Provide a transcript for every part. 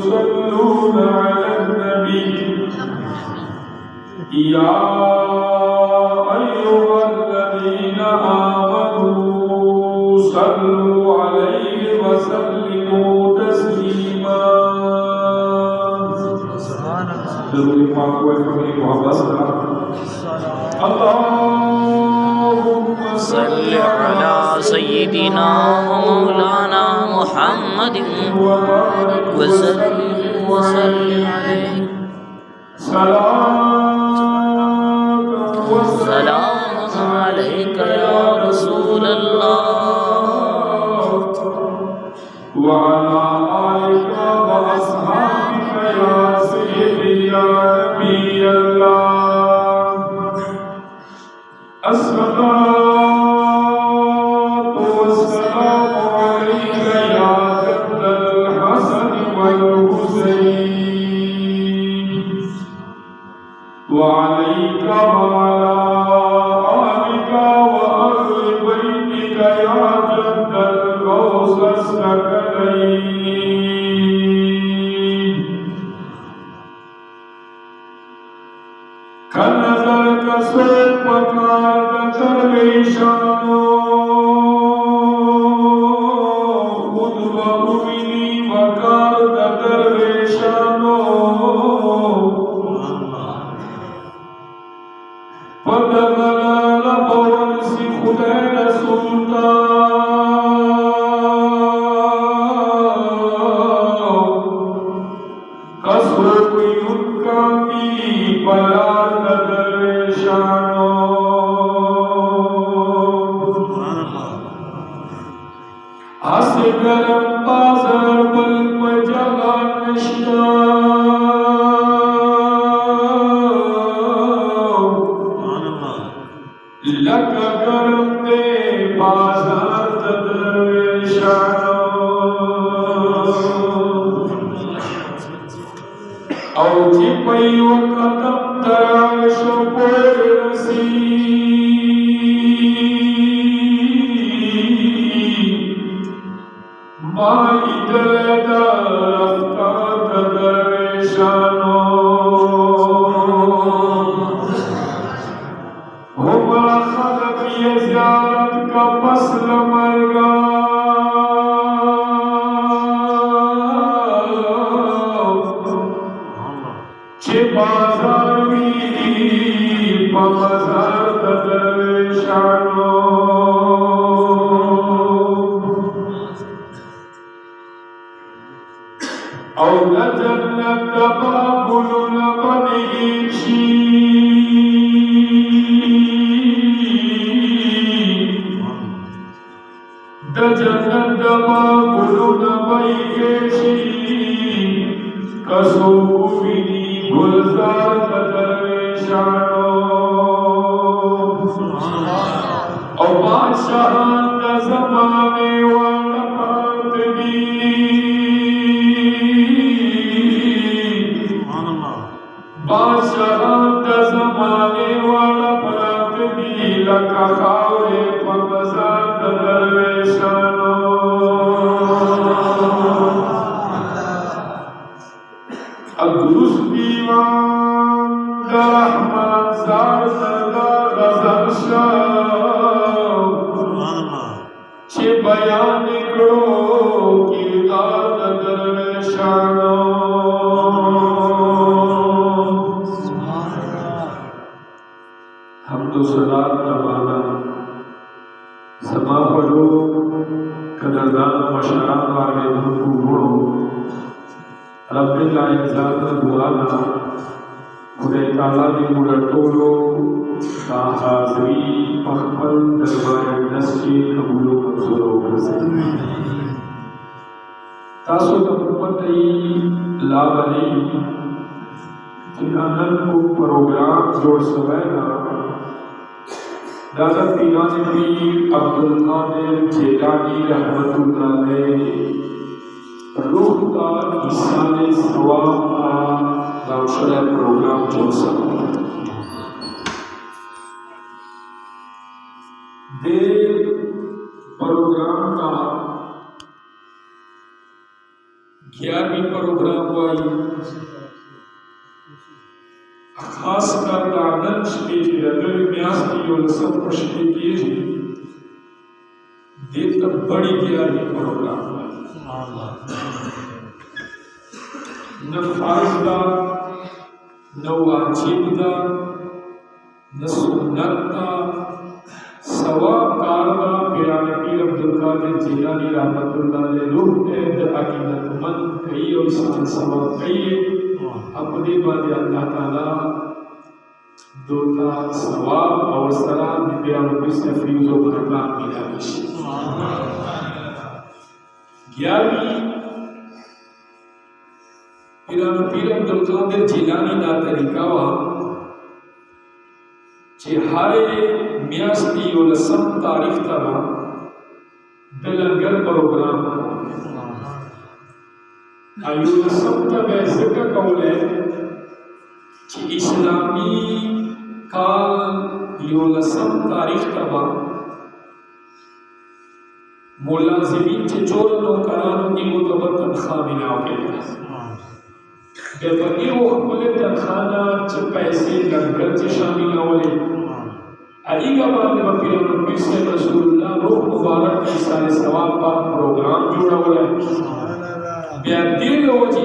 يصلون على النبي يا أيها الذين آمنوا صلوا عليه وسلموا تسليما اللهم صل على سيدنا ومولانا محمد وسلم عليه سلام عليك يا رسول الله وعلى آلك وأصحابك يا سيدي يا نبي الله الصلاة والسلام عليك يا جد الحسن والحسين وعليك وعلى آلك وأهل بيتك يا جد الغوث الثقلين كنزل كسر وكاد تريشانو خذ مني وكاد تريشانو ودغل بورس خدير سلطان قصر ينكامي بلا تدرشانو أسكرم بازر بالمجال نشتا لك کرم دے بازار تدرشانو او جی پیو قدم تراش پر رسی مائی دلدا رفتا تدرشانو ہمارا خلق یہ زیارت کا فصل مرگا چه بازار میری بازار تدرشانو او لجنت بابل لبنیشی دجنت بابل لبنیشی کسوینی گلزار تدرشانو او بادشاہان دا زمانے والا پاتگی بادشاہان دا زمانے والا پاتگی لکا خاورے پمزار تدرشانو الدروس دیوان دا رحمت زار سردار غزل شاو چه بیان کرو کردار تدرشانو حمد و صلات تبانا زما پڑھو قدردان و مشران والے دھنکو گھوڑو رب اللہ انسان دعانا خدای تعالی دی مولا ټولو دا حاضری پخپل دربار اقدس کې قبول او منظور وګرځي تاسو ته پته ای لا بلی چې نن کو پروګرام جوړ شوی دا د پیران پیر عبدالقادر جیلانی رحمت الله علیه روح کا ایسان ثواب کا داوشرہ پروگرام جو سکتا دے پروگرام کا 11वीं प्रोग्राम वाई खास कर दानन स्टेज रगल म्यास की और सब प्रश्न की दे तक बड़ी 11वीं प्रोग्राम न फारदा न वाजिबदा न सुन्नता सवाब कारदा पिराने पीर अब्दुल कादिर जिलानी रहमतुल्लाह अलैह रूह एद अकीदतमंद कई और सान सवाब कई अपने बाद अल्लाह ताला दोता सवाब और सलाम पिराने पीर से फरीज और बरकत मिला किसी 11वीं पिराने पीर अब्दुल कादिर जिलानी दा तरीका वा हारे म्यास्ती और लसम तारीख तबा बिलंगर प्रोग्राम आयु लसम तबे जिक्र कौले कि इस्लामी काल यो लसम तारीख तबा मुलाजिमीन चे चोरनों करानों की मुतबर तनख्वाह मिलाओगे बेपनी वो खुले तनखाना च पैसे लंगर च शामिल होले अली का बाद बपीर नबी से रसूलुल्लाह रूह मुबारक के सारे सवाब पर प्रोग्राम जोड़ा हुआ है बेदिल हो जी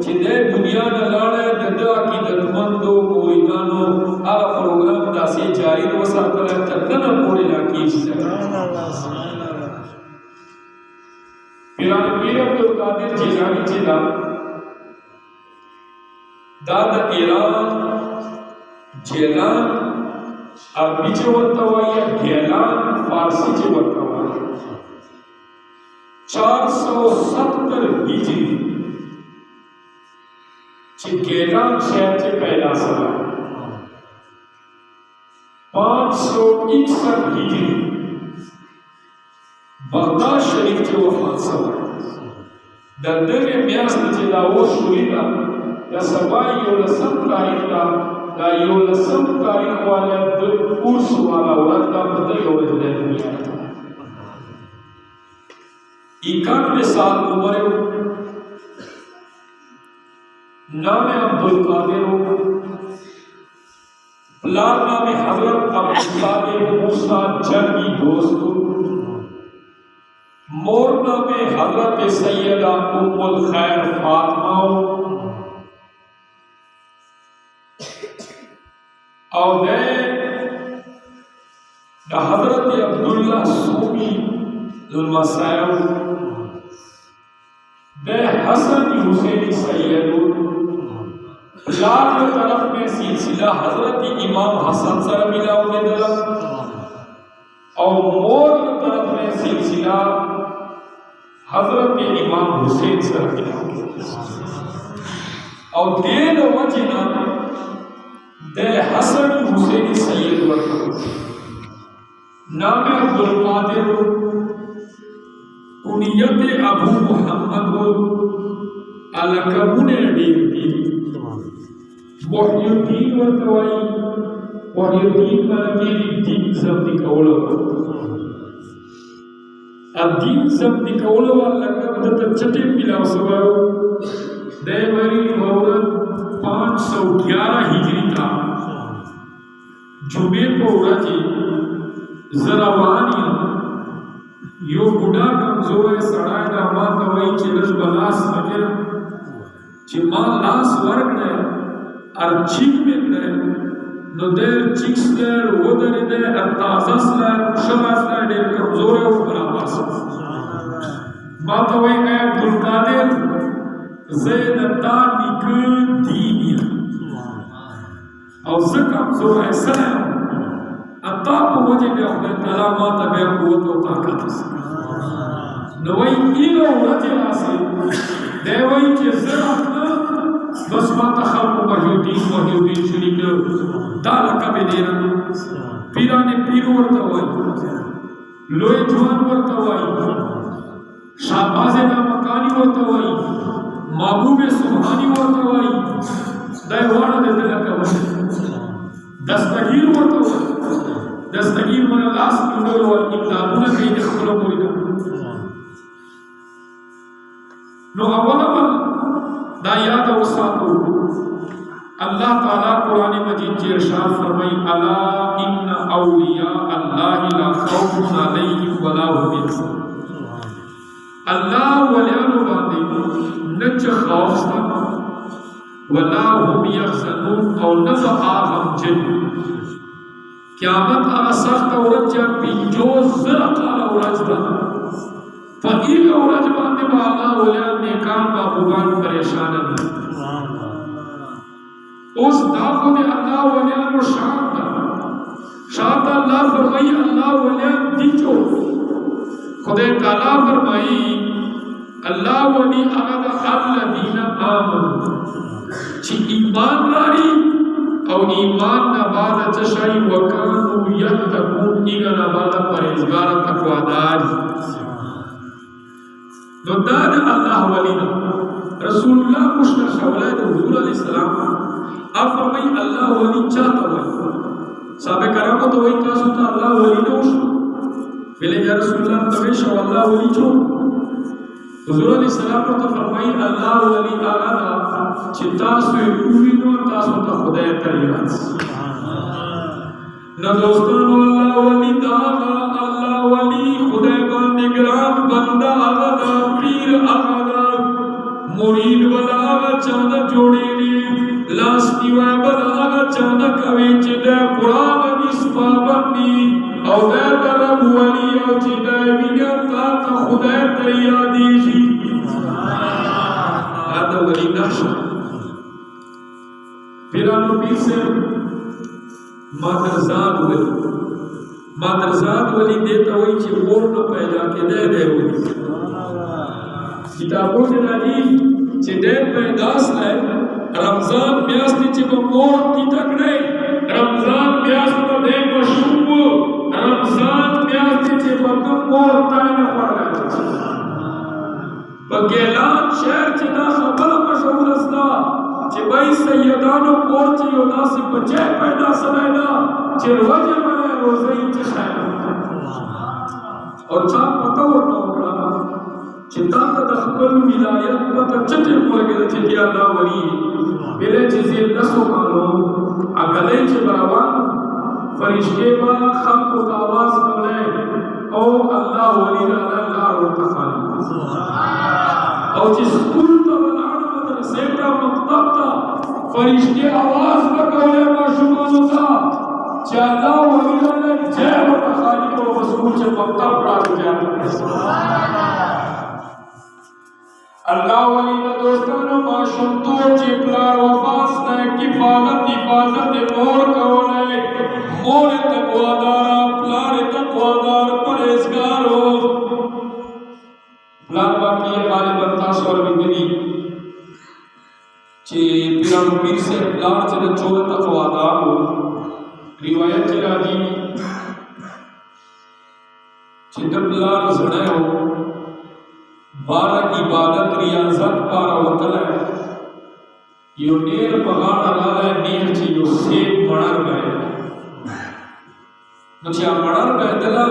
जिदे दुनिया न लाड़े ददा की दतमंदो मोइदानो आ प्रोग्राम दासी जारी रो सातल तकन पूरे लाकी पीर अब्दुल कादिर जिलानी जिला दाद ईरान जेलान अरबी चे वर्तवा या गेलान फारसी चे वर्तवा 470 हिजरी चे गेलान शहर चे पैदा सला 561 हिजरी बगदाद शरीफ चे वफात सला दर्दे म्यास चे दावोश हुई था या सबाई यो लसम तारीख का दा यो लसम तारीख वाले दो कुर्स वाला वाला पता ही होगा जल्दी दुनिया इक्यानवे साल उम्र नाम अब्दुल कादिर प्लान नाम हजरत अब्दुल कादिर मूसा जंगी दोस्त मोर नाम हजरत सैयदा उम्मुल खैर फातिमा और हजरत अब्दुल्ला सूमी जुल्मसायब दे हसन हुसैनी सैयद लाल तरफ में सिलसिला हजरत इमाम हसन सर मिला होने दला और मोर तरफ में सिलसिला हजरत इमाम हुसैन सर मिला और देन वजना दे हसन हुसैनी सैयद वर्ग नाम अब्दुल कादिर कुनियत अबू मोहम्मद अलकबुने डीबी वहीउद्दीन वर्तवाई वहीउद्दीन मलकी दीन जब्दी कौलो अब दीन जब्दी कौलो अलकब दत चटे मिलाव सवारो देवरी औरत 511 हिजरी था जुमे को राजी जरावानी यो बुढ़ा कमजोर है सड़ा का मां तवई चिलस बलास नजर चिमा लास वर्ग ने अर्चिक में ने नदर चिक्स दर वदर दे अताजस दर शबास दर दे कमजोर है वो बराबर मां तवई का अब्दुल कादिर ज़ैद तानिक दीनिया और ज़कम जो ऐसा है अताप वजह में अपने तलामा तबे कुवत और ताकत नवई इलो वजह आसे देवई के ज़रात बस माता खालको वहीउद्दीन शरीक दाला कबे देना पीराने पीरो वर्तवाई लोए जवान वर्तवाई शाहबाज़े ना मकानी वर्तवाई महबूब सुभानी वर्तवाई दैवान दे दिल का दस्तगीर वर्तवाई दस्तगीर मन लास इंदोर और इमदादुना कहीं खबरों बोलिना नो अवला दा याद औसातो अल्लाह ताला कुरान मजीद के इरशाद फरमाई अला इन्ना औलिया अल्लाह ला खौफुन अलैहिम वला हुम यहज़नून। अल्लाह वलियानो बांदे नच खौफ सा वला हुम यहज़नून और न आगम जन क़यामत आ सख्त औरत जब जो ज़रा काला औरत दा फकीर औरत बांदे बा अल्लाह वलिया नेकान बाबूगान परेशान नहीं उस दाखो ने अल्लाह वलिया नो शान अल्लाह फरमाई अल्लाह वलिया दीचो खुदे ताला फरमाई अल्लाह वली आगा अल्लदीना आमनु ची ईमान लारी और ईमान ना बाद चशाई वकानु यत्तकून इगा ना बाद परहेजगार तकवादार नोदान अल्लाह वलीना रसूलुल्लाह मुश्किल शवला हुजूर अलैहि सलाम आप फरमाई अल्लाह वली चाहता है साहब करामो तो वही का सुनता अल्लाह वली ने उस पहले या रसूलुल्लाह तवेश अल्लाह वली चो हुजूर अलैहि सलाम तो फरमाई अल्लाह वली आगा दा चिता से पूरी नो तासो तो खुदा तरियात न दोस्तों अल्लाह वली दा अल्लाह वली खुदा का निगरान बंदा आगा दा पीर आगा दा मुरीद वाला आगा चांदा जोड़े लास्टी वा बलागा चांदा कवे चिदा कुरान हदीस पाबंदी और दा रब वली और चिदा विना ता खुदा तरिया दीजी आदा वली नक्शा फिर पीर से मादरजाद वली देता वही चे वोट न पैदा के दे वली किताबों के नाजी चे दे पैदास है रमजान ब्यास्ती चे मोर की तकड़े रमजान ब्यास्त को दे मशूब रमजान ब्यास्ती चे बतम मोर ताने पड़ा बगेलान शहर चे ना खबर मशहूर असला चे भाई सैयदानो कोर चे योदा से बचे पैदा सनाइना चे रोजे मने रोजे चे शायद और चा पता हो ना होगा चिंता का दखल विलायत पता चटे मुझे चिंता अल्लाह वली मेरे चीज़ें नसो मानो अगले चे बराबर फरिश्ते बा खम को आवाज बोले ओ अल्लाह वली अल्लाह रोता खाली और जिस स्कूल का बनाना मदरसे का मकतब का फरिश्ते आवाज बोले माशूमान होता चाला वली अल्लाह जय रोता खाली को मस्कूल चे मकतब पढ़ा जाता अल्लाह वली का दोस्तों माशूम तो चिपला वफास ने हिफाजत मोर कौले मोर तकवादार प्लार तकवादार परहेजगार हो प्लार बाकी हमारे बनता स्वर बिंदनी चे पिराम पीर से प्लार चे चोर तकवादार हो रिवायत चे राजी चे प्लार जड़े हो बारह इबादत रियाजत पारा वतन है यो नेर पगाड़ राला नेर ची यो सेब मणर गए नुची आ मणर गए दला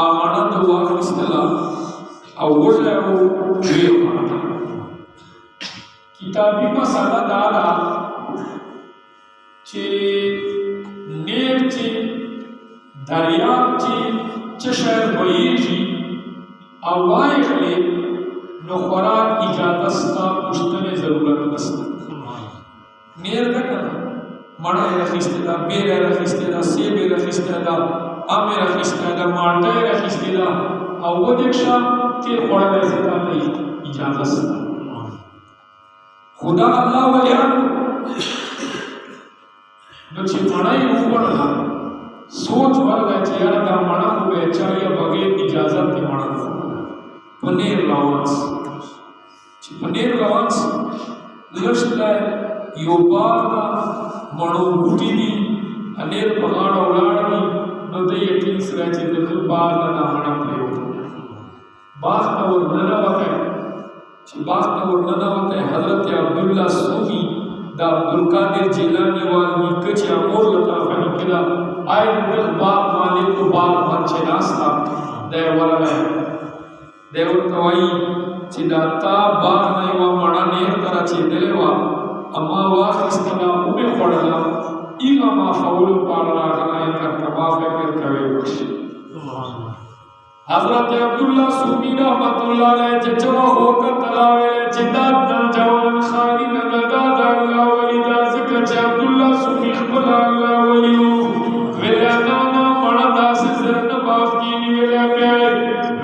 आ मणर तो वाक इस्तला आ वोज है वो वीर मणर किताबी मसाला दादा ची नेर ची दरियाब ची चशर बई ची आवाए खले नौखरा इजादस्ता पुश्तने ज़रूरत नस्ता नेर करना मड़ा रखिस्तेदा बेर रखिस्तेदा सेब रखिस्तेदा आम रखिस्तेदा मार्टे रखिस्तेदा वो देखा के पढ़ा ऐसा नहीं इजादस्ता खुदा अल्लाह वलियान नुची मड़ाई ऊपर ना सोच वाला चियारा दा मड़ा को बेचारिया बगैर इजाजत के मड़ा पनीर लावांस लक्षला योबागा मणो गुटीनी अनेर पगाड़ उड़ाड़नी नते यकीन सराय चित्त तो बाग ना मणा प्रयोग बाग ना वो नना वक़्त हज़रत अब्दुल्ला सूफी दा अब्दुल कादिर जिलानी वाली कच्चा मोर लता फनी किला आए नक बाग मालिक को बाग बच्चे नास्ता दे वाला है देवर कवाई चिदाता बार नहीं वा मना नेर तरह चेदले वा अम्मा वाखिस्तना उबे पड़ला इगा मा फौल पाला गनाय कर कबाफे कर कवे बख्श हजरत अब्दुल्ला सूफी रहमतुल्लाह अलैह जचवा होकर तलावे जिंदात ना जवान खाली न दादा अल्लाह वली दा जिक्र अब्दुल्ला सूफी खुदा अल्लाह वली वेला ना मना दास जरन बाफ की नी वेला प्यारे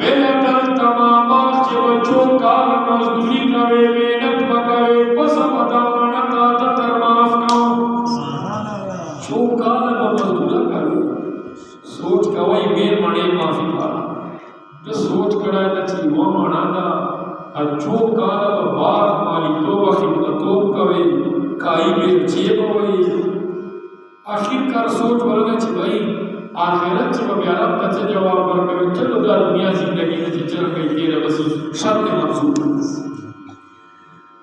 वेला कर तमाम के बच्चों का मजदूरी करे मेहनत पकावे बस पता मना ता तर माफ करो सुभान अल्लाह शो का मजदूरा करे सोच कवई में मणे माफी पाला जो सोच करा नची वो मनाना अच्छो काला बार माली तो खिदमतों कवे काई में जेब वही आखिरकार सोच वरना ची भाई आखिरत ची प्यारा तच जवाब पर कवे चलो दा दुनिया जिंदगी में चल गई तेरे बस शर्त मंजूर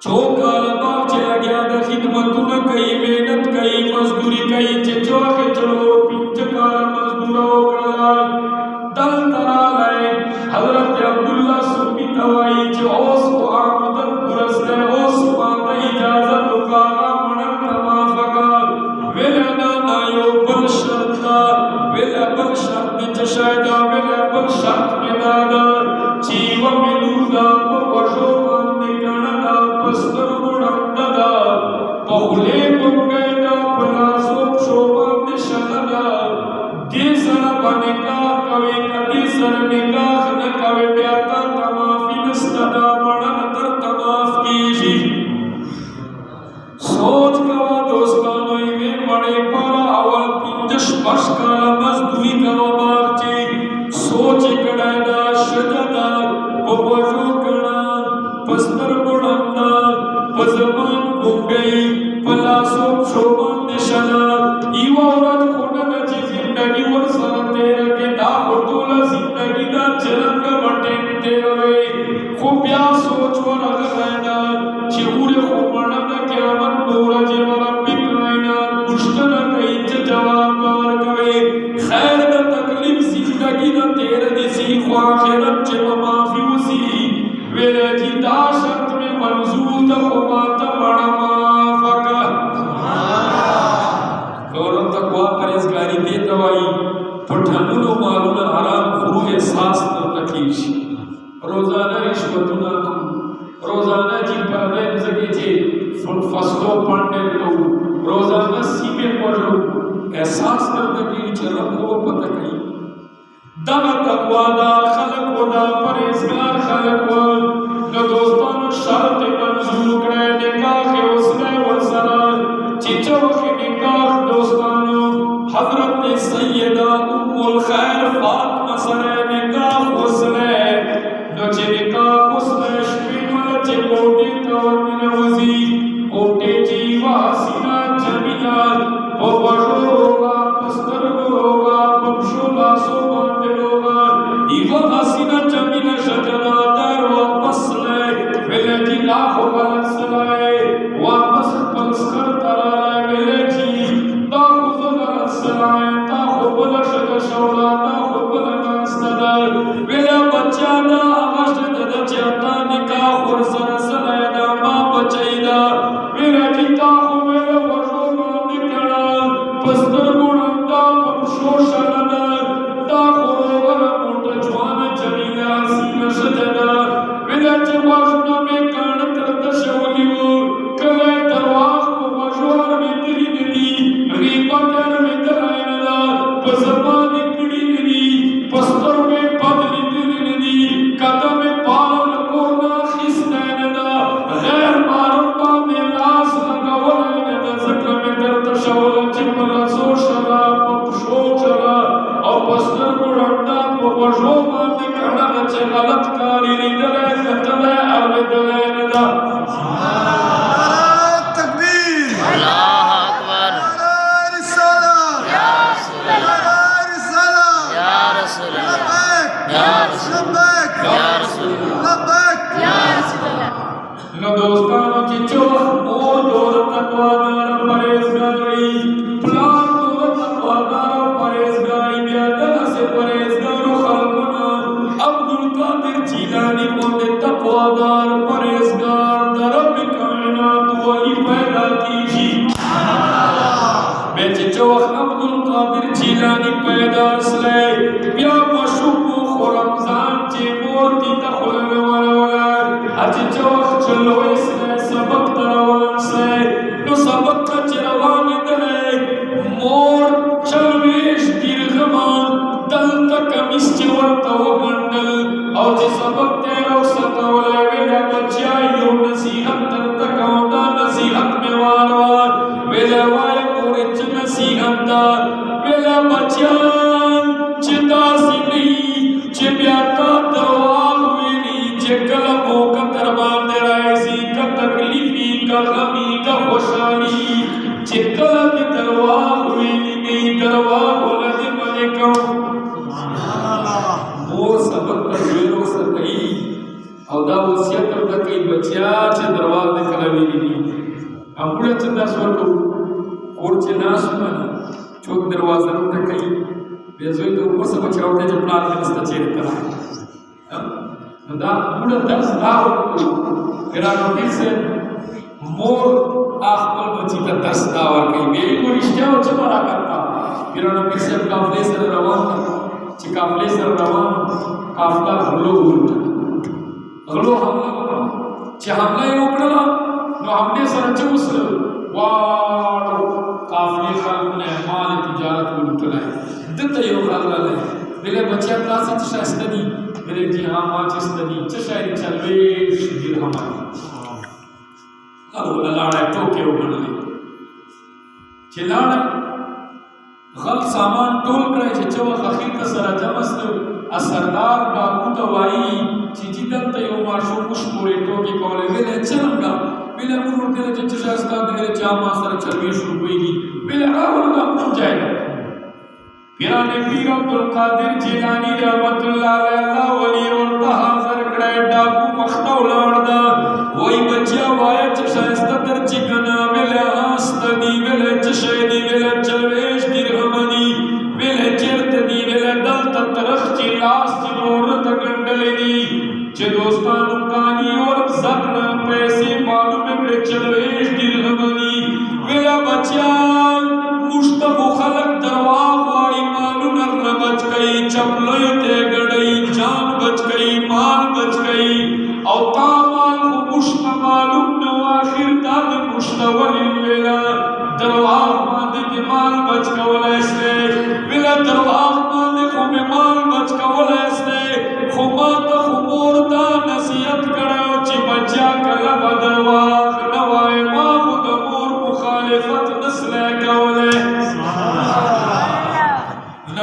जो काला बाप चला गया दा खिदमतों न कई मेहनत कई मजदूरी कई चचो के चलो पिंच काला मजदूरों करा दल तरा लाए हजरत अब्दुल्ला सूफी तवाई जो ओस को आमदन पुरस ने ओस बात इजाजत उकारा मनक तमाफका वेला नायो बल शर्ता वेला बल शर्त में चशायदा वेला बल शर्त में दादा जीव में दूदा वशो मानने गणदा पस्तर गुणदा बहुले बुंगैदा पलासो शोभा में शनदा देसरा बने का कवे कदी सर निकाह न कवे प्याता तमाफी नस्तदा बड़ा नतर तमाफ कीजी सोच कवा दोस्तानों में बड़े पारा अवल पिंजश बश काला मजदूरी कवा बारचे सोच कड़ादा शजदा पवजो कड़ा पस्तर बुड़ंदा पजमान गुंगई पलासो शोभा निशना इवा औरत खोना नची जिंदगी वर सर तेरे के दाव तोला जिंदगी दा चरंग बटे तेरे खुबिया सोच वर अगरैना चिहुरे खुमणा दा क़यामत पूरा जीवन रब्बी कायना पुष्टन कई जवाब बार कवे खैर दा तकलीफ जिंदगी दा तेरे दिसी ख्वा आखिरत चे माफी उसी वेले जी दाशत में मंजूर दा खुमात बड़ा माफका गौरव तकवा परहेजगारी दे दवाई पठनुनो मालूना आराम खुरू एहसास न तकीश रोजाना रिश्वतुना रोजाना जी परदे जगे जे फसलों पढ़ने को रोजाना सीमे पढ़ो एहसास न तकीश रखो पता कहीं दवा तकवा दा खलक वदा परहेजगार खलक न दोस्तान शर्त मंजूर करे निकाह के उसने वसरा चिचो के निकाह दोस्तानो हजरत सैयदा उम्मुल खैर फातिमा सरे निकाह उसने नचे निकाह उसने श्रीमल चे कोटे तवमिन वजी कोटे जीवा हसीना जमीला वो बड़ो होगा पस्तर होगा पक्षो लासो बांधे होगा इवा हसीना जमीला शजना दर वापस ले वेले जी लाखों गलत सलाए वापस पलस कर तराला वेले जी ताखुज़ गलत सलाए ताखु बला शक शौला ताखु बला कास्तदा वेले बच्चा दा आवाज दा चाहता निकाह और सर सलाए दा मां बचैदा वेले जी ताखु वेले वशो बांध कड़ा पस्तर गुणंदा पक्षो शनदा ताखु रोगर मोट जवान जमीला हसीना सजदा वेले जी वाजना में कान तरत शवलियो कले दरवाज को मशवार में तेरी नदी रीपतर में तलायनदा पसमान इकड़ी नदी पस्तर में बदली तेरी नदी कदम में पाल को ना खिसनदा गैर मारूफा में नास लगावनदा ज़क्र में तरत शवल चिमला सो शला पक्षो चला और पस्तर को रंदा को वशो बांध कड़ा नचे गलत कारी रिदले कतले अरवे दले नदा दोस्तानों चिचो ओ दौर तकवादार परहेजगारी प्लान दौर तकवादार परहेजगारी बियादला से परहेजगार खलकुना अब्दुल कादिर जीलानी मोते तकवादार कादिर जिलानी पैदा असले या मशुबु खुरमजान चे मोती तखुल वाला आज चौक चलो इसने सबक तरवान से नो सबक का चरवान दले मोर चलवेश दीर्घमान दल तक मिस्चवर तो गंडल और जे सबक तेरो सतौले वेला बच्चा यो नसीहत तर तक औदा नसीहत में वारवार वेला वाय मोरे च नसीहत दा वेला बच्चा चिता सिनी चिब्याता दरवाग वेनी जे कलमो का दरबार दे रायसी का तकलीफी का गमी का खुशहाली जे कलम दरवाग वेनी नहीं दरवाग होला दे मने को मोर सबक का जोरो से कही औदा वसियत का कई बच्चा चे दरवाग दे कलमी नी अपुड़ा चंदा स्वर को कोर चे नाश मन चौक दरवाजा का कई बेजोई तो ऊपर से बच्चा उठे जब प्लान में नस्ता चेहरे तरह दा पूरा दर्स दाव मेरा नोटिस से मोर आखल बच्ची का दर्स दावर कई मेरी को रिश्ते हो चमारा करता मेरा नोटिस से काफले से रवान ची काफले से रवान काफला हलो उल्टा हलो हमला ची हमला ये उकड़ा नो हमने सरचे उस वार काफले खान ने माल तिजारत को लुटलाए दत्ता यो खालाले मेरे बच्चे क्लास चशा स्टडी मेरे जी हां माच स्टडी चशा चलवे शिविर हमारे अब ललाड़ा टोके उगड़ले चिलाड़ा गल सामान टोल करे छचो अखीर का सरा जमस्त असरदार बाबू दवाई चिजिदन तयो माशो मुश्कोरे टोके कोले वेले चलंगा वेले मुरुर तेरे चशा स्टडी मेरे जामा सर चलवे शुरू होगी वेले रावण का पहुंच जाएगा पिराने पीर अब्दुल कादिर जिलानी रहमतुल्लाह अलैहि वली और हाजिर करे डाकू मख्तौला वरदा वही बच्चा वाया चशास्ता तर चिकना वेले आस्तदी वेले चशेदी वेले चलवेश दिरहमनी वेले चरतदी वेले दल तरख चिलास चिनोर तगंडलेनी चे दोस्तानु कानी और जकना पैसे मालूम में चलवेश दिरहमनी वेले बच्चा मुश्तबो खलक दरवाग बच गई चपलों ते गड़ई जान बच गई माल बच गई और तामाल को मुश्त मालूम न आखिर दाद मुश्तवल वेला दरवाग मांदे के माल बच गवला इसने वेला दरवाग मांदे को में माल बच गवला इसने खुमा तो खुमोर दा नसीहत कराओ ची बच्चा कला दरवाग नवाए माँ खुद मोर मुखालिफत नस्ल गवले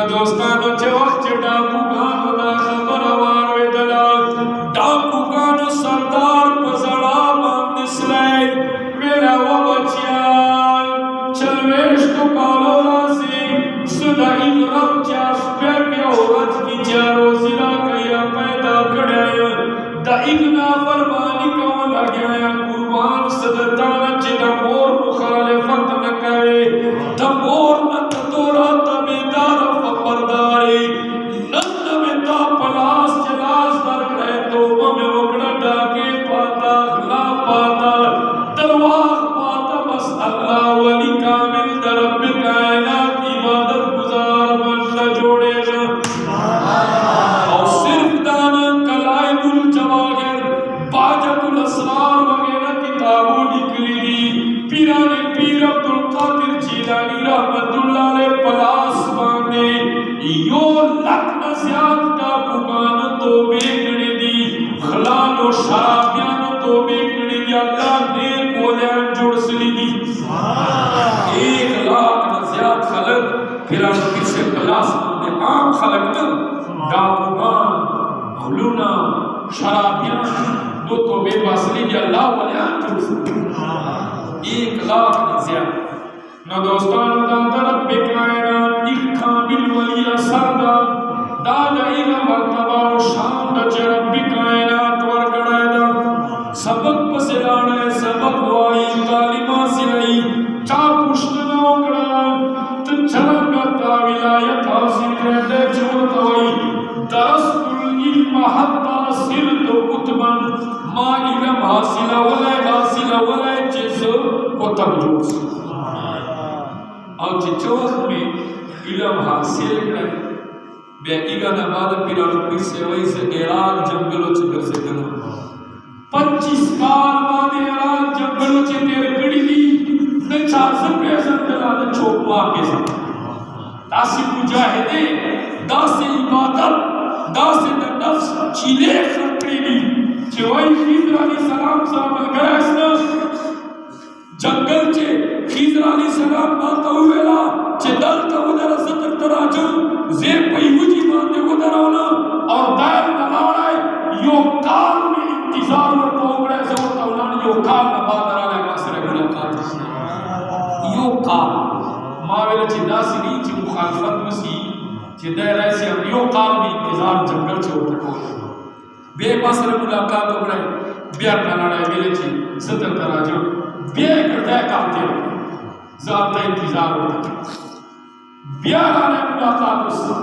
दोस्तानो चौक डाकू गानो ना खबर वार वे दलाल डाकू गानो सरदार पसड़ा बांध इसलाई मेरा वो बच्चिया चलवेश तो कालो रासी सुधा इमरम चाश प्यार के औरत की चारों सिरा कया पैदा कड़ाया दा इगना फरमानी कौन लग्या कुर्बान सदता न चिरा मोर मुखालिफत न करे दमोर न तोरा तबेदार परदारी नंद में ता पलास चलास दर करे तो में वकड़ा डाके पाता ला पाता दरवाग पाता बस अल्लाह वली कामिल रब कायनात इबादत गुजार बंदा जोड़ेगा और सिर्फ दाना कलाइबुल जवाहिर बाजतुल असरार वगैरह किताबों निकली पीराने पीर अब्दुल कादिर जिलानी रहमतुल्लाह अलैह पलास बांधे यो लख नसियात का बुकान तो बेकड़ी दी खलानो शराबियानो तो बेकड़ी दी अल्लाह ने कोल्यान जोड़ सली दी 1 लाख नसियात खलक फिरान किसे क्लास में आम खलक न डाकुमान भलूना शराबियान दो तो बेबसली दी अल्लाह कोल्यान जोड़ सली 1 लाख नसियात न दोस्तान दादा रब कायनात एक कामिल वली असरदा दादा इला मर्तबा और शान द रब कायनात वर कड़ायदा सबक पसलाने सबक वाई तालिमा सिलाई चा पुष्टना ओकड़ा त चलंगा ता विलायत हासिल करदे छोड़ तवई दरस्तुल इल्म हत्ता सिर तो कुतबन मा इल्म हासिला वला जिस को तबजूस और चिचोस में इलम हासिल करे बेईगा ना बाद पिरान से वही से इराक जंगलों च कर से करो 25 साल बाद इराक जंगलों च तेरे कड़ी दी न 400 पैसे दला न चोपवा के साथ दासी मुजाहिदे दासी इबादत दासी नफ्स चीले खतरी दी चोई खिजर अलैहिस्सलाम साहब गैस जंगल चे खिजर अलैहिस्सलाम माता हुएला चे दल का उधर सतर तराजू जे पयुजी मानते उधर आना और दायर नलाड़े यो काल में इंतजार और कोगड़े से होता उन्होंने यो काल नबादर आले मासरे मुलाकात यो काल मावेल चे दासिनी चे मुखालफत मसी चे दायर ऐसे हम यो काल में इंतजार जंगल चे होता कोगड़े बे मासरे मुलाकात उगड़े बियार नलाड़े मेले चे सतर तराजू बिया करता है कामते ज़ाता इंतजार होता बिया लाने मुलाकात उससे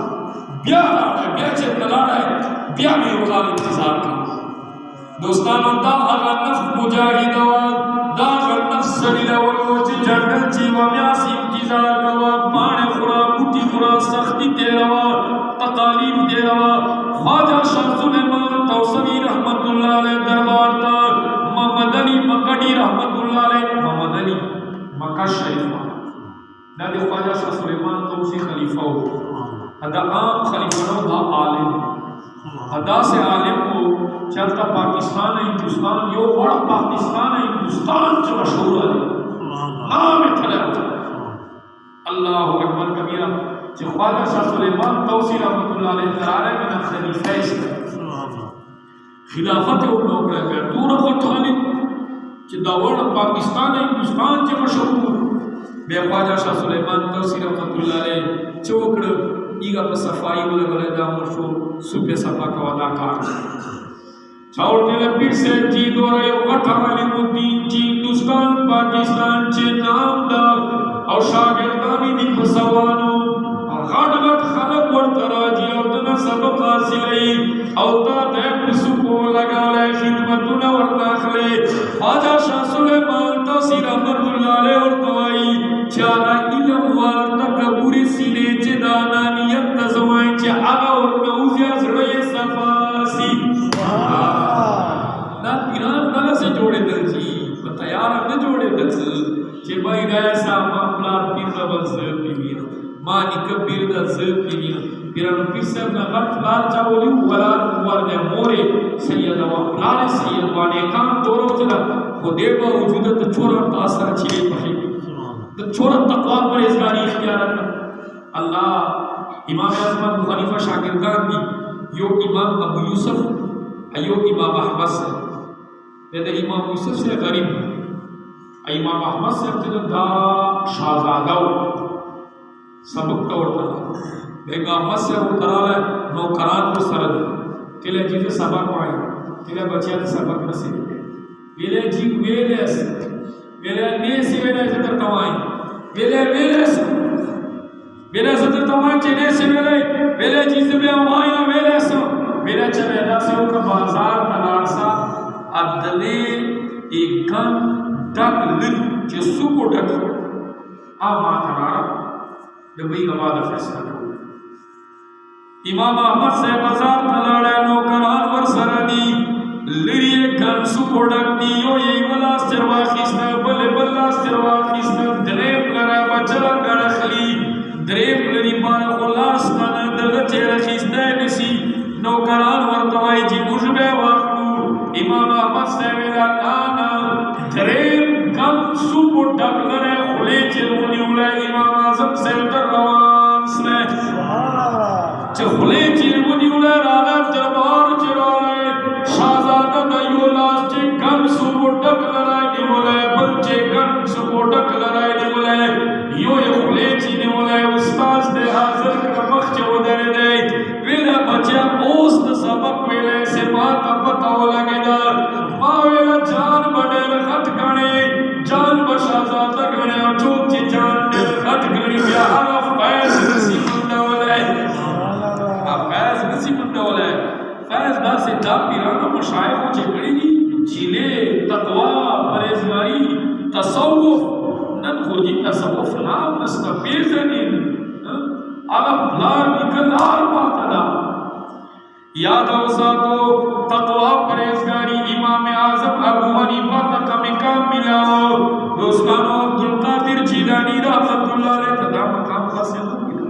बिया लाने बिया चेत लाने बिया में उकाल इंतजार का दोस्तानों दा अगर नफ्स मुजाहिदान दा अगर नफ्स सलीला वलोच जंगल जीवा म्यासी इंतजार कवा पाने खुरा कुटी खुरा सख्ती तेरवा तकालीफ तेरवा ख्वाजा शाह सुलेमान तौसवी रहमतुल्लाह अलैह दरबार ता मोहम्मद अली मकड़ी रहमतुल्लाह अलैह मोहम्मद अली मक्का शरीफ दादी ख्वाजा शाह सुलेमान तौसी खलीफा हो अदा आम खलीफा नो दा आलिम अदा से आलिम को चलता पाकिस्तान हिंदुस्तान यो बड़ा पाकिस्तान हिंदुस्तान जो मशहूर है नाम इतना अल्लाह अकबर कबीरा जो ख्वाजा शाह सुलेमान तौसी रहमतुल्लाह अलैह करारे में ना खलीफा है खिलाफत उन लोग रह गए दूर खठानी जो दावड़ पाकिस्तान हिंदुस्तान जो मशहूर बे ख्वाजा शाह सुलेमान तौसी रहमतुल्लाह अलैह चौकड़ ईगा पर सफाई वाले वाले दामशो सुबह सफा का अदाकार चाउर तेरे पीर से जी दो रहे वठाली मुद्दीन जी हिंदुस्तान पाकिस्तान चे नामदार और शागिर्दानी दी फसवानो गड़गड़ खलक वर तराजी और तना सबक हासिल और ता दे पुसुको लगा ले खिदमतुना वर दाखले ख्वाजा शाह सुलेमान तौसी रहमतुल्लाह अलैह और तवाई चारा इल्म वाल तकबुरी सीने चे दानानियत तजवाई चे आगा और नौजिया जड़े सफासी ना पिरान नला से जोड़े दल जी तैयार न जोड़े दल चे भाई रैसा मामला पीर का बस पीर मानिक पीर का पीर पिरान पीर से अपना गट बार चावली वला वर ने मोरे सैयद व लाल सैयद वाने काम तोरो चला खुदे को वजूद त छोरा तासर छिले पखे तो छोरा तकवा परहेजगारी इख्तियार रखना अल्लाह इमाम आज़म अबू हनीफा शागिर्दान भी यो इमाम अबू यूसुफ अयो इमाम अहमद से ये इमाम यूसुफ से गरीब इमाम अहमद से तो दा शाहजादा सबक तौर पर बेगा अहमद से वो कराले नौकरान को सरद केले जी से सबक आए केले बच्चे से सबक नसीब वेले जी वेले ने से वेले से तमाई वेले से तमाई चने से वेले जी से बे आया वेले से मेरा चलेदा से का बाजार तलारसा अदले एकन डक लिन के सुको डक आ मातरा दबई गवाद फैसला करो इमाम अहमद से बाजार तलाड़े नौकरान वर सरदी लिरिए गन सुको डक दियो ये वाला सिरवा खिसना बले बल्ला सिरवा खिसना दरेब लरा बचला गड़खली दरेब लरी पारा खुलास तना दल चेहरा खिसना निसी नौकरान वर्तवाई जी मुझबे वाकलू इमाम अहमद से वेला नाना दरेब गन सुको डक लरे खुले चिरमुनी उला इमाम आज़म से उतर रवान से खुले चिरमुनी उला राना दरबार चिराए शाहजादा दयोलास चे गन सुको डक लराए निवले बच्चे गन सुको डक लराए निवले यो ये खुले चीने उला उस्ताद दे हाजिर का बख्श उधर दे वेला बच्चा ओस द सबक वेले से माता पता लगे दा मावेला जान बड़े खत गणे जान बशाजादा गणे और जो ची जान दे खत गणी प्यार फैज नसीब दौले फैज नसीब दौले फैज दा से दा पिराना मशाइख चे गणी जिले तकवा परहेजगारी तसव्वुफ नन खोजी तसव्वुफ नाम नस्तफीर जनी अलफलार निकलार बातला याद औसातो तकवा परहेजगारी इमाम आजम अबू हनीफा तक में काम मिला दोस्तों अब्दुल कादिर जिलानी रहमतुल्लाह अलैह तदा मकाम हासिल किया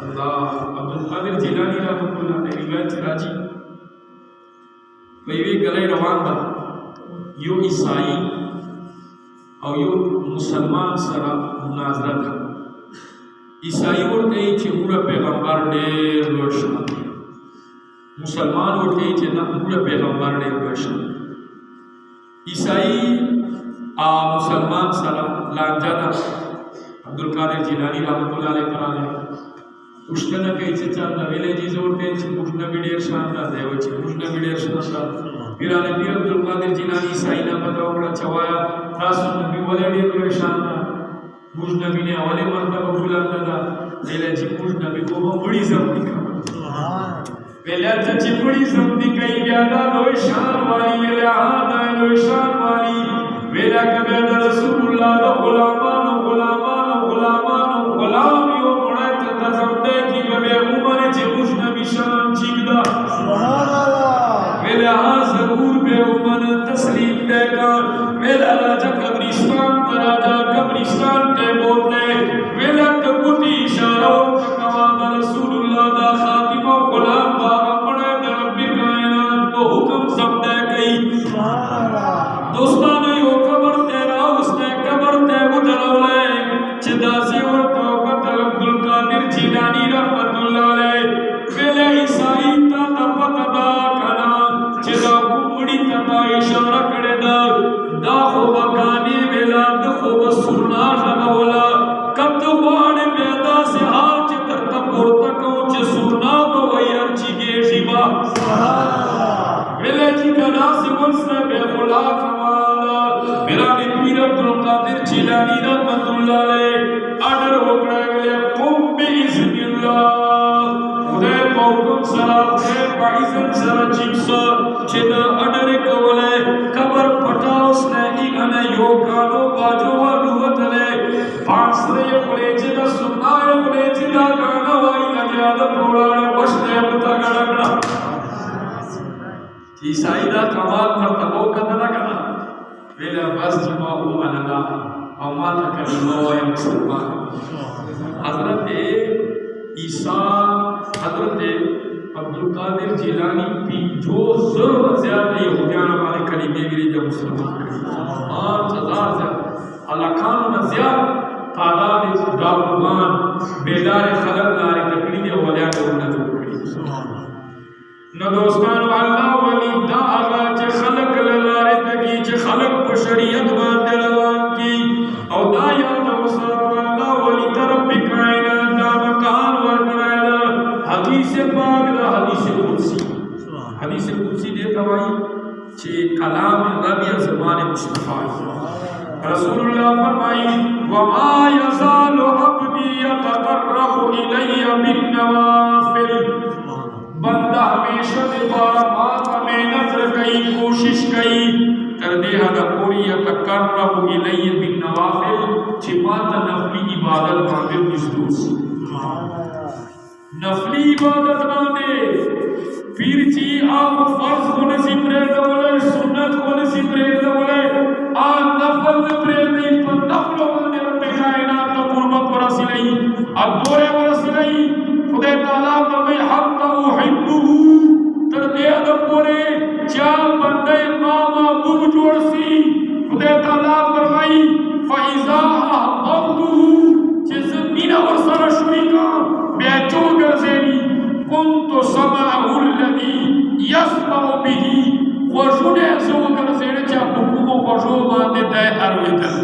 अल्लाह अब्दुल कादिर जिलानी रहमतुल्लाह अलैह रिवायत राजी वे गले रवान था यो ईसाई और यो मुसलमान सरा मुनाजरा था ईसाई उठते ही पूरा पैगंबर डेर रोशन मुसलमान उठते ही ना पूरा पैगंबर डेर रोशन ईसाई मुसलमान सरा लांजादा अब्दुल कादिर जिलानी रहमतुल्लाह अलैह कराने उष्टना के इच्छा चांदा वेले जी जोड़ते हैं उष्टना बिडेर शानदार देव ची उष्टना बिडेर शानदार फिर आने फिर अब्दुल कादिर जिलानी ईसाई ना पता उड़ा चवाया रासुल नबी वाले डेर शानदार मुझ नबी ने वाले मर्तबा बुलाता था पहले जी मुझ नबी को वो बड़ी ज़ब्ती का पहले तो जी बड़ी ज़ब्ती कहीं ज्यादा लोई शान वाली वेले आदा लोई शान वाली वेला कबे रसूलुल्लाह दा गुलाम यो बड़ा तथा ज़ब्ते की कबे उमर जी मुझ नबी शान चीकदा सुभान अल्लाह वेले हाँ ज़रूर बे उमर तस्लीम देगा वेला राजा कब्रिस्तान तराजा कब्रिस्तान ते बोलते वेला कबूती इशारा कवादा रसूलुल्लाह दा खातिमा गुलाम बाबा पड़े रब्बी कायनात को हुक्म सबने कही सुभान अल्लाह दोस्तों ने यो कब्र तेरा उसने कब्र ते उधरौले चिदासी और तौबत अब्दुल कादिर जिलानी रहमतुल्लाह अलैह वेले ईसाई ता तपतदा कना चिदा कुमड़ी तता इशारा करे दा हो बगानी वेला दखो सुना लगवला कत वाण बेदा से हाल चित्र तपोर तको च सुना बवयर चिगे शिवा सुभान अल्लाह वेले जी कना सिमन से बेखुला कमाला मेरा पीर अब्दुल कादिर जिलानी रहमतुल्लाह अलैह आदर होकड़ा वेले कुम बिइज़्निल्लाह खुदे मौकुम सरा खुदे बाइज़न सरा चिक्सा चिदा आदर कवले कबर पटा उसने इगने योगानो बाजो वालुवतले पांसरे खुलेचे दा सुनाए खुलेचे दा गाना वाई लगे आदा प्रोड़ाने बशने बता गड़गड़ा ईसाई दा कमाल मर्तबो कदना कना वेला बस जमा उमनला और माता करीमा व मुसलमान हजरत ईसा हजरत अब्दुल कादिर जिलानी भी जो जरूर ज्यादा यहूदियान हमारे करीबे गिरी जब मुसलमान 5000 से अल्लाह खान न ज्यादा तादाद गावमान बेदार खलक लारी तकड़ी दे वलिया ने उन्नत करी न दोस्तान अल्लाह वली दा आगा च खलक लारे तकी च खलक को शरीयत मान रवान की और दाया तवसा अल्लाह वली तरफ कायनात दा मकान वर कराया हदीस पाक दा हदीस कुदसी दे तवाई चे कलाम रबी ज़बान मुस्तफा रसूलुल्लाह फरमाई वमा यज़ालु अब्दी यतक़र्रबु इलैया बिन्नवाफिल बंदा हमेशा इबादत में नजर कई कोशिश कई कर दे हदा पूरी यतक़र्रबु इलैया बिन्नवाफिल छिपाता नफली इबादत मांगे बिस्तूस नफली इबादत मांगे फिर जी आप फर्ज होने से प्रेर बोले सुन्नत होने से प्रेर बोले आ नफल में प्रेर नहीं पर नफलों में रब्बे कायनात का कुर्बत वरसिलाई अब दोरे वरसिलाई खुदा ताला में हक उहिब्बुहु तर दे अदब बोले क्या बंदे मामा बुग जोड़सी खुदा ताला फरमाई फइजा अहबबुहु जिस मीना वरसरा शुरिका बेचो गजेरी कुंतु समाअु الذي يسمع به وجود زوجر زيرچا حکم وجو مان دے ارویدل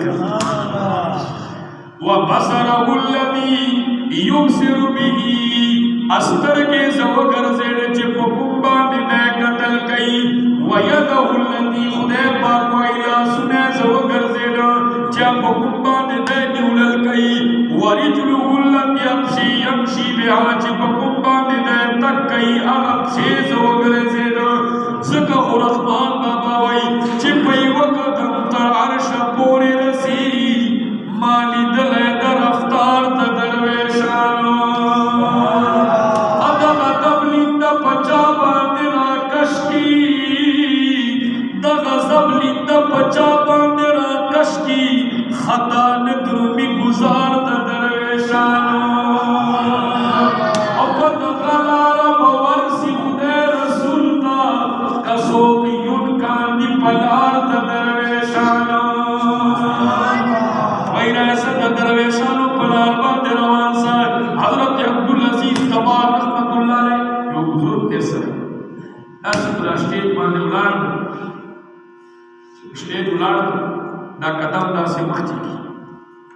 وبصره الذي يبصر به استر کے زوجر زیرچ حکم مان دے قتل کئی ويده الذي خدا پاک ویلا سنے زوجر زیرا چا حکم مان دے نیولل کئی ورجله الذي يمشي بها چ حکم مان دے تک کئی اپ سے زوجر زیرا زکا رحمان بابا وای چې په وخت تر عرش پورې رسی مالی دل در افطار ته درویشانو ولاړ دا قدم داسې مخکې کړي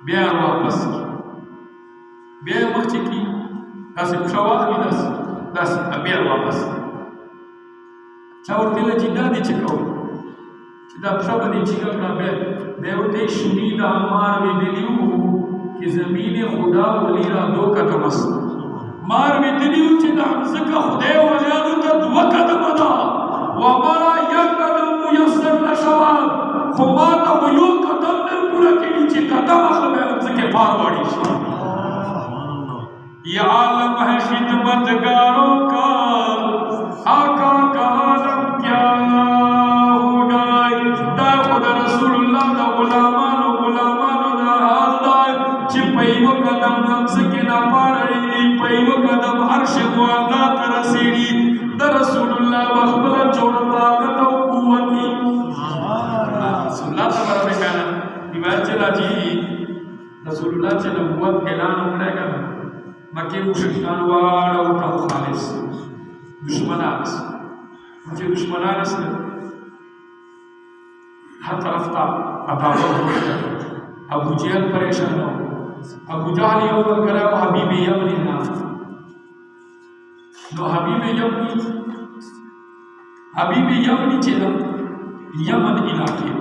بیا یې واپس کړي بیا یې مخکې کړي داسې پښه واخلي داسې بیا یې واپس کړي چا ورته ویله چې دا دې څه کوي چې دا پښه به دې چیګه کړه بیا ورته یې شنید مار ویدلي وو کہ زمین خدا ولی را دو قدم است مار میں دلیو چی دا حمزکا خدای ولیانو تا دو قدم دا وما یک قدم میسر نشواد خماتا و یو قدم در پورا کنی چی قدم اخلب حمزکے پار واڑی شا یہ عالم ہے خدمتگاروں کا آقا کا عالم کیا ہوگا دا خدا رسول اللہ دا غلامانو دا حال دا چی پیو قدم نمسکی نا پارئی پیو قدم عرش مولا ترسیڑی دا رسول اللہ بخبر جوڑ طاقت و قوتی رسول اللہ تبارا بکانا دیوار چلا جی رسول اللہ چلا نبوت اعلان اکڑے گا مکی مشرکان وارا اٹھا مخالف دشمنان مجھے دشمنان اس نے ہر طرف تا عداوت ابو جہل پریشان ہو ابو جہل یو کرا حبیب یمنی نام نو حبیب یمنی چلا یمن علاقے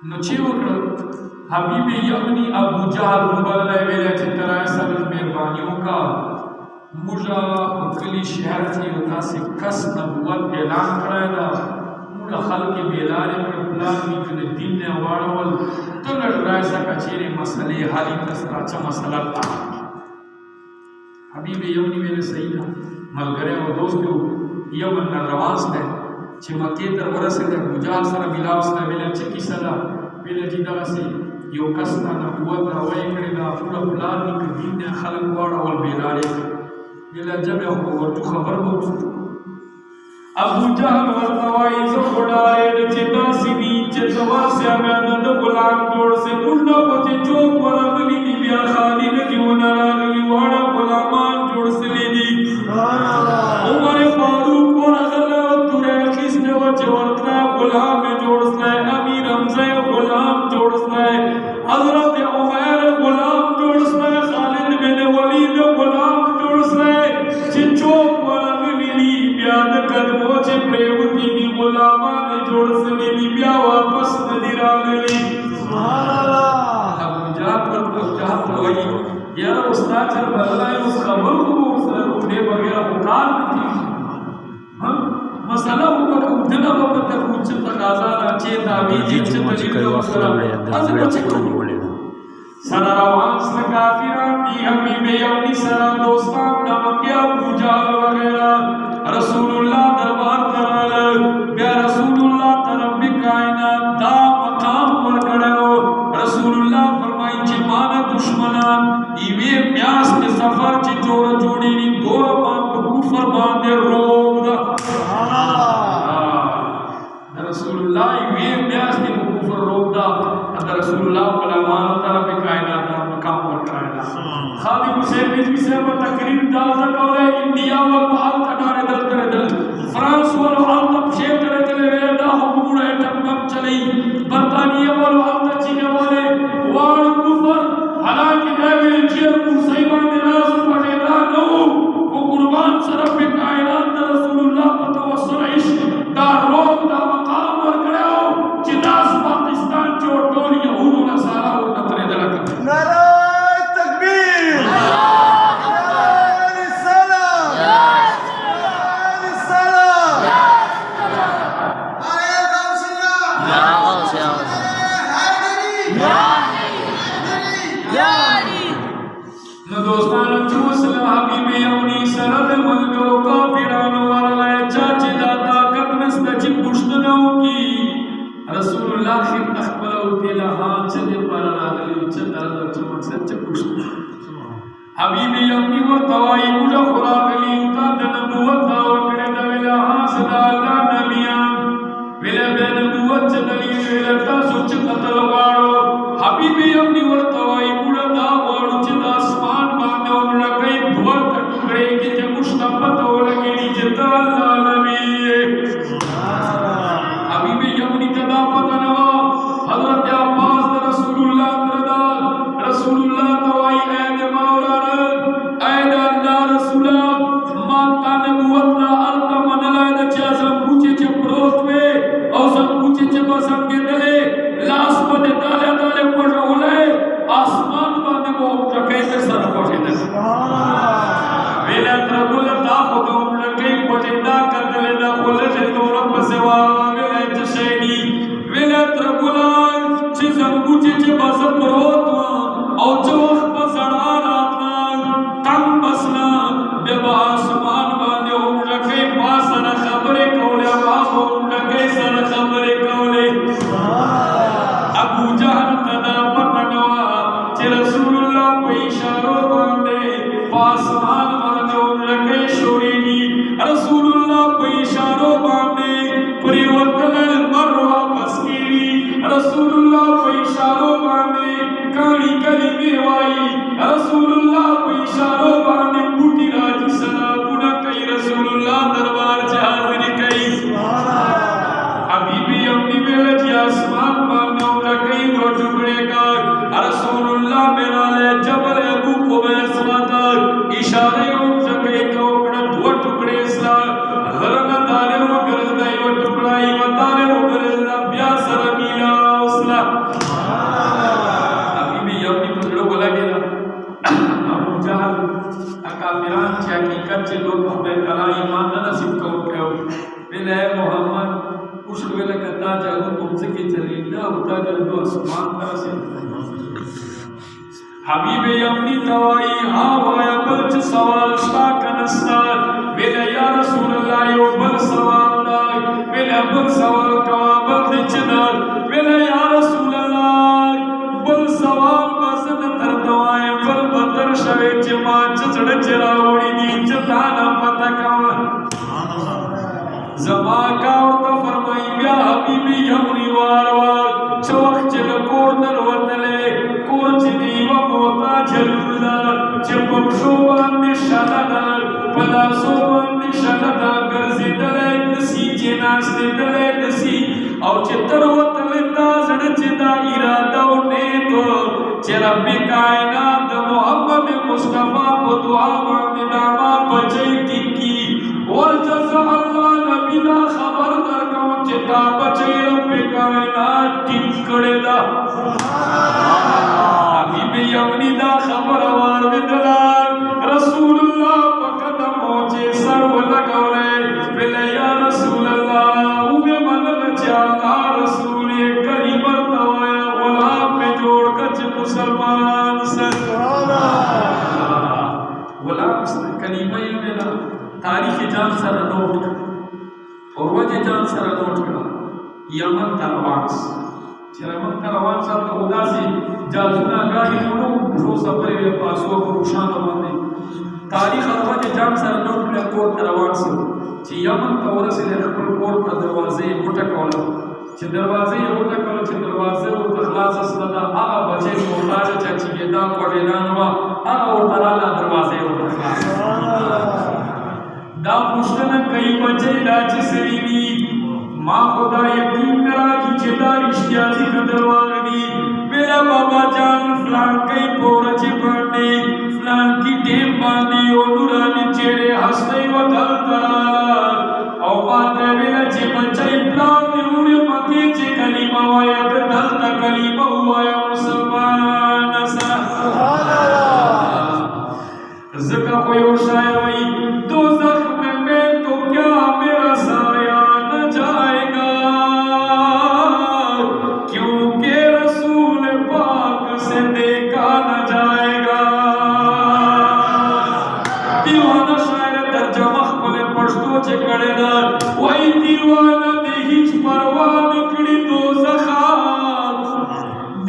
نو چه وکړه حبیب یمنی ابو جہل مبلغ ویلا چې ترا سر مهربانیوں کا موږ په کلی شهر کې یو داسې کس نبوت اعلان کړی دا موږ خلک بیلارې کړ پلان دې چې دین نه واړول ته لږ راشه کچېرې مسلې حل کړه څه مسله ده حبیب یمنی ویل صحیح ده ملګری او دوست یمن نه روان دی چې مکې ته ورسېد ابو جهل سره ملاو سره ویل چې کیسه ده ویل چې دغسې یو کس نه نبوت راوی کړې ده پوره پلان دې که دین نه خلک واړول بیلارې کړ ویل جمع ورته خبر به ابو جهل ورته وایي زه خو ډارېږم چې داسې وي چې زه ورسې بیا د غلام جوړ سې موږ نه خو چې چوک ورغلي دي بیا خالي نه دي ونه راغلي واړه غلامان جوړ سوي دي عمر فاروق ورغلی او توره یې اخیستې وه چې ورتلی غلام یې جوړ سلی امیر حمزه یې غلام جوړ سلی حضرت عمر غلام جوړ سلی خالد بن ولید غلام جوړ سلی چې چوک ورغلي دي بیا د قدمو چې پرېوتي دي غلامان یې جوړ سوي دي بیا واپس نه دي راغلي ابو جهل ته وایي یاره استاد سره بدلا یې اوس خبرو خو به ورسره روډې وغیره خو کار نه کېږي مسله خو به کوتنه به په تربوت چې تقاضا ده چې تعویض یې چې دلیل وسره هسې به چې کوو سره روان سره کافران دي حبیب یمني سره دوستان نمکې ابو جهل وغیره رسول الله دربار ته راغلل بیا رسول الله ته رب کائنات دا مقام ورکړی و رسول الله فرمایي چې ما نه دشمنان یوې میاشتې سفر چې جوړېږي دوه ما په کفر باندې روب ده د رسول الله یوې میاشتې په کفر روب ده د رسول الله غلامانو ته رب کائنات دا مقام ورکړی ده خادم حسین رضوي صاحب تقریر دالته کولی انډیا ول په هلته ډارېدل درېدل فرانس ولو هلته پښې درېدلې وې دا خو موږ ایټم بم چلوي برطانیه ولو هلته چینولې واړه کفر حالانکې دا ویل چې کرسۍ باندې راز پټېدا نه وو خو قربان سره رب کائنات د رسول الله په توسل عشق دا روب دا مقام ورکړی و چې داس پاکستان چې ټول یهودو نصارا ورته درېدله دوستانو چې وسله حبیب یمني سره د ملګرو کافرانو ورغلی چا چې دا طاقت نسته چې پوښتنه وکړي رسول الله خپله خپله وکړله ها څه دپاره راغلي څه درد او څه مقصد چې پوښتنه حبیب یمني ورته وایي موږ خو راغلي یو تا د نبوت دعوه کړې ده ویله ها زه د الله نبي یم ویله بیا نبوت څه دلیل ویله تاسو چې قتل غواړو حبیب یمني ورته وایي موږ دا غواړو چې د اسمان باندې ورکړئ دوه ټوکرې کې چې موږ ته پته ولګېږي چې ته الله نبي یې حبیب یمني ته دا پته نه रसूलुल्लाह को इशारों बांधे कानी कली वाई रसूलुल्लाह को इशारों बांधे बूटी राजी सलामुना कई रसूलुल्लाह दरबार से हाजिर कई अभी भी अपनी बेले जी आसमान बांधे उनका कई दो टुकड़े का रसूलुल्लाह मेरा ले जबल अबू कुबैस माता इशारे उनसे कई का उकड़ा दो टुकड़े सा गरना दाले वो गरना यो टुकड़ा ही बताले वो गरना ब्यास रमीला उसला अभी भी अपनी पकड़ो बोला गेला अबू जहल अकाफिरान ची हकीकत चे लोग खुदा तआला ईमान न नसीब करो कहो बेले मोहम्मद उस वेले कहता जादू तुमसे की चलीना होता जादू आसमान तरह से हबीबे अपनी दवाई हाँ वाया बल्च सवाल शाक नस्तार बेले या रसूल अल्लाह यो बल सवाल दार बेले बल सवाल कवा बल दिचदार बेले या रसूल अल्लाह बल सवाल बसन तर दवाए बल बतर शवे जमा चचड़ चरावड़ी दी चताना पता कवा जमा का और फरमाई ब्या हबीबी हमनी वार वार चवख चल कोर्नर वतले कोर चनी व मोता जलुदार चपम शोबान में शादादार पला सोबान में शादादार गर्जी दले नसी जेनास दले नसी और चितर वतले ताजड़ चिदा इरादा ने तो चरब कायनात मोहम्मद मुस्तफा को दुआ मांगने दामा बचे की और जज़ा अल्लाह नबी दा खबर दर कौन चिता बचे रब कायनात टिकड़े दा हबीबी यमनी दा खबर वार विदला रसूलुल्लाह पकदम होचे सर्व लगौले बिले या रसूल अल्लाह उबे मन बचा अल्लाह रसूल करीम तवाया गुलाम पे जोड़ कच मुसलमान से गुलाम से कलीमा ये मेरा तारीख जान सर नोट और वजह जान सर नोट का यमन तरवास यमन तरवास साथ खुदा से जाजुना गाड़ी मोड़ो जो सफर में पासों को रुशान बंदे तारीख और वजह जान सर नोट का कोर तरवास ची यमन तौर से लेकर कोर पर दरवाजे मोटा कॉला ची दरवाजे मोटा कॉला ची दरवाजे और तखलास असलदा आ बचे मोहताज चाची के दाम को लेनानवा आ और तराला दरवाजे और तखलास दा पुष्टन कई बचे दाच सरीनी माँ खुदा यकीन मेरा की चेता रिश्तिया सी कदरवानी मेरा बाबा जान फलान कई पोरचे पड़ने फलान की टेम बांधी और नूरानी चेहरे हंसते व दल तराला और बातें मेरा चे बच्चे प्लान निरूने मके चे कलीमा वाया दल तक कलीमा हुआ या मुसलमान सा ज़का कोई शायर वही दो ज़ख्म में तो क्या मेरा साया न जाएगा क्योंकि रसूल पाक से देखा न जाएगा दीवाना शायर तर्जमा बोले पढ़तो चे कड़ेदा वही दीवाना दे हिच परवान कड़ी दो ज़खा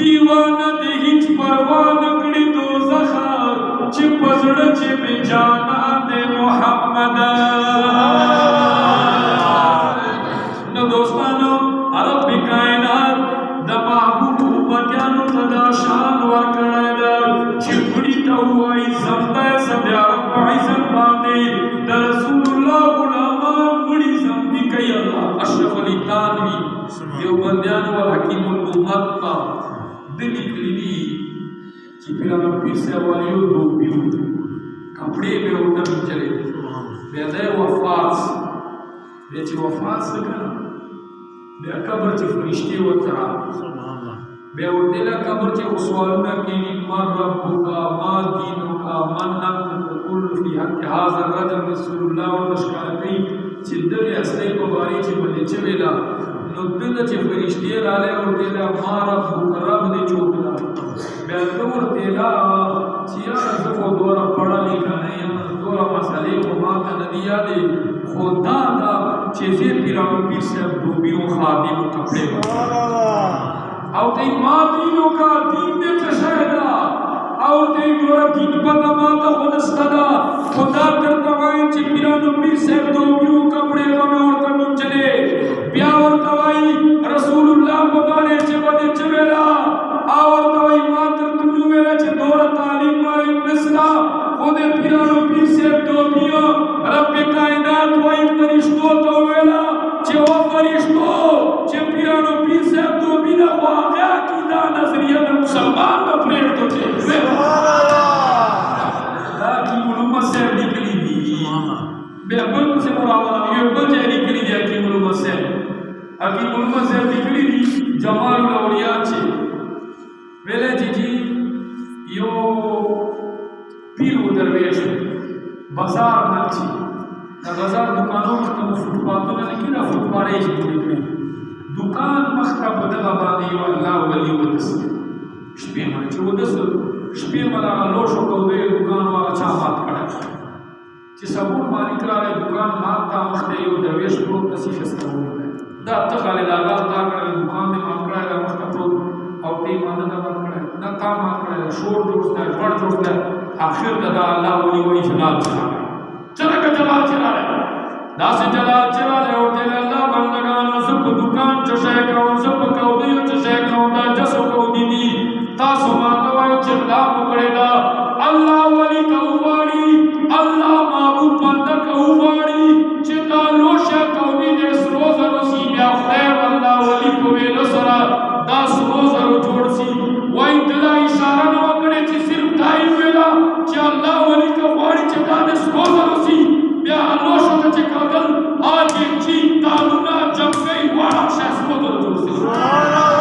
दीवाना दे हिच परवान कड़ी दो ज़खा चे पजड़ चे बेजाना दे मोहम्मद न दोस्तानो अरब कायनात द महबूब उम्मतियानो तदा शान वर कड़ायदा चिपड़ी तवाई समदा सब यारब पाइसन बांधे द रसूलुल्लाह गुलामान बड़ी समदी कई अल्लाह अशरफ अली तानवी देवबंदियान व हकीमुल उम्मत का दिल निकली चिपिरा में पीर से वालियो दो पीर कपड़े पे उतर चले बेदे वफास बेची वफास कर बे कब्र चे फरिश्ते उतरा बे उतेला कब्र चे सवालना की मर रब्बुका मा दीनुका मन अंत कुल फी हक हाज़ा रजल रसूलुल्लाह व तशकार कई चिद्दले असले को बारी चे बने चवेला नुद्दन चे फरिश्ते राले उतेला मा रब्बुका रब दे चोकला बेदूर तेला चिया को दोरा पढ़ा लिखा नहीं दोरा मसले को माता नदिया दे खुदा दा चीज़े पिरामिड पीर से डूबियों खादिम कपड़े और ते मादीनों का दीन दे चशहदा और ते दोरा दीन पता माता खुदस्tada खुदा करता वाई चे पिरामिड पीर से डूबियों कपड़े में और तनु चले प्यार तवाई रसूलुल्लाह मुबारक चे बाजार मंची दा बाजार दुकानों मखता फुटपाथों ने लेकिन फुटपारे ही जुड़े दुकान मखता बदला बादी व अल्लाह वली वदस शपे मंची वदस शपे मला लोशो कौदे दुकान वाला चाहत कड़ा چې سبون مالک را दुकान مات تا مخته یو درویش پروت نسی خسته وونه دا تخاله دا الله دا کړه दुकान دې مات کړه دا مخته پروت او دې مانه دا مات کړه دا تا مات کړه شور جوړ ده ور جوړ ده اخر دا الله ولي وای جلال چلا کا جلال چلا دا سے جلال چلا له او دې الله بندگان سب दुकान چشه کاو سب کو دې چشه کاو دا جسو کو دي تاسو ماته وای چې الله پکړه دا الله ولي کوواړي الله مابو پند کوواړي چې دا لوشه کوي دې سروز رسی بیا خدای الله ولي په ویلو سره دا سروز جوړ سي وای دلا اشاره نو کړي چې صرف دای ویلا چې الله ولي کوواړي چې دا دې سروز رسی بیا لوشه ته چې کاغل اج چې تالونا جمګي واړه شاسو جوړ سي سبحان الله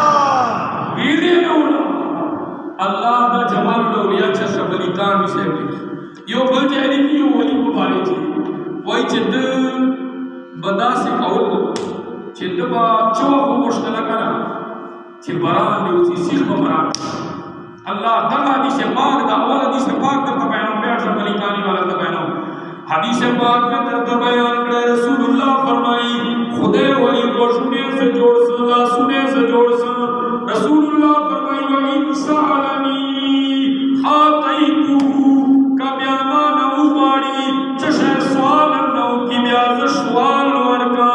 ویلې نو الله دا جمال الاولیاء چې شبلی کان وشي یو بل جاری یو ولی مبارک دی وای چې د بداسه کول چې د با چوغ مشکل کړه چې باران دی او سیخ په باران الله دغه دې سے پاک دا اول دې سے پاک د بیان بیا شبلی کانی والا د بیان حدیث پاک میں در بیان کړه رسول الله فرمایي خدای وای روشنه سے جوړ سلا سنے سے جوړ سلا رسول الله فرمایي وای سالنی حاتیتو کبیا ما نو باړي چشه سوال نو کی بیا ز سوال ورکا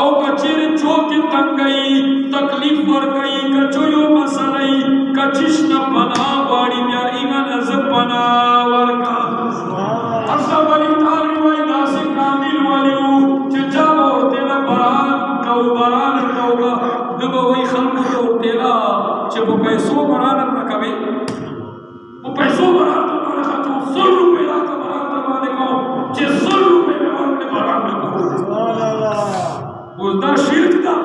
او کچیر چوک تنگئی تکلیف ورکئی کچو یو مسلئی کچش نہ پنا باړي بیا ایمان ز پنا ورکا اصل ولی تعالی وای داس کامل ولیو چې جا ورته نه بران کو بران کوغا دغه وای خلق ته ورته چې په پیسو بران نه کوي په پیسو بران نه خاطر 100 روپے لا کا بران باندې کو چې 100 روپے به ورته بران نه کو سبحان الله ودا شرک دا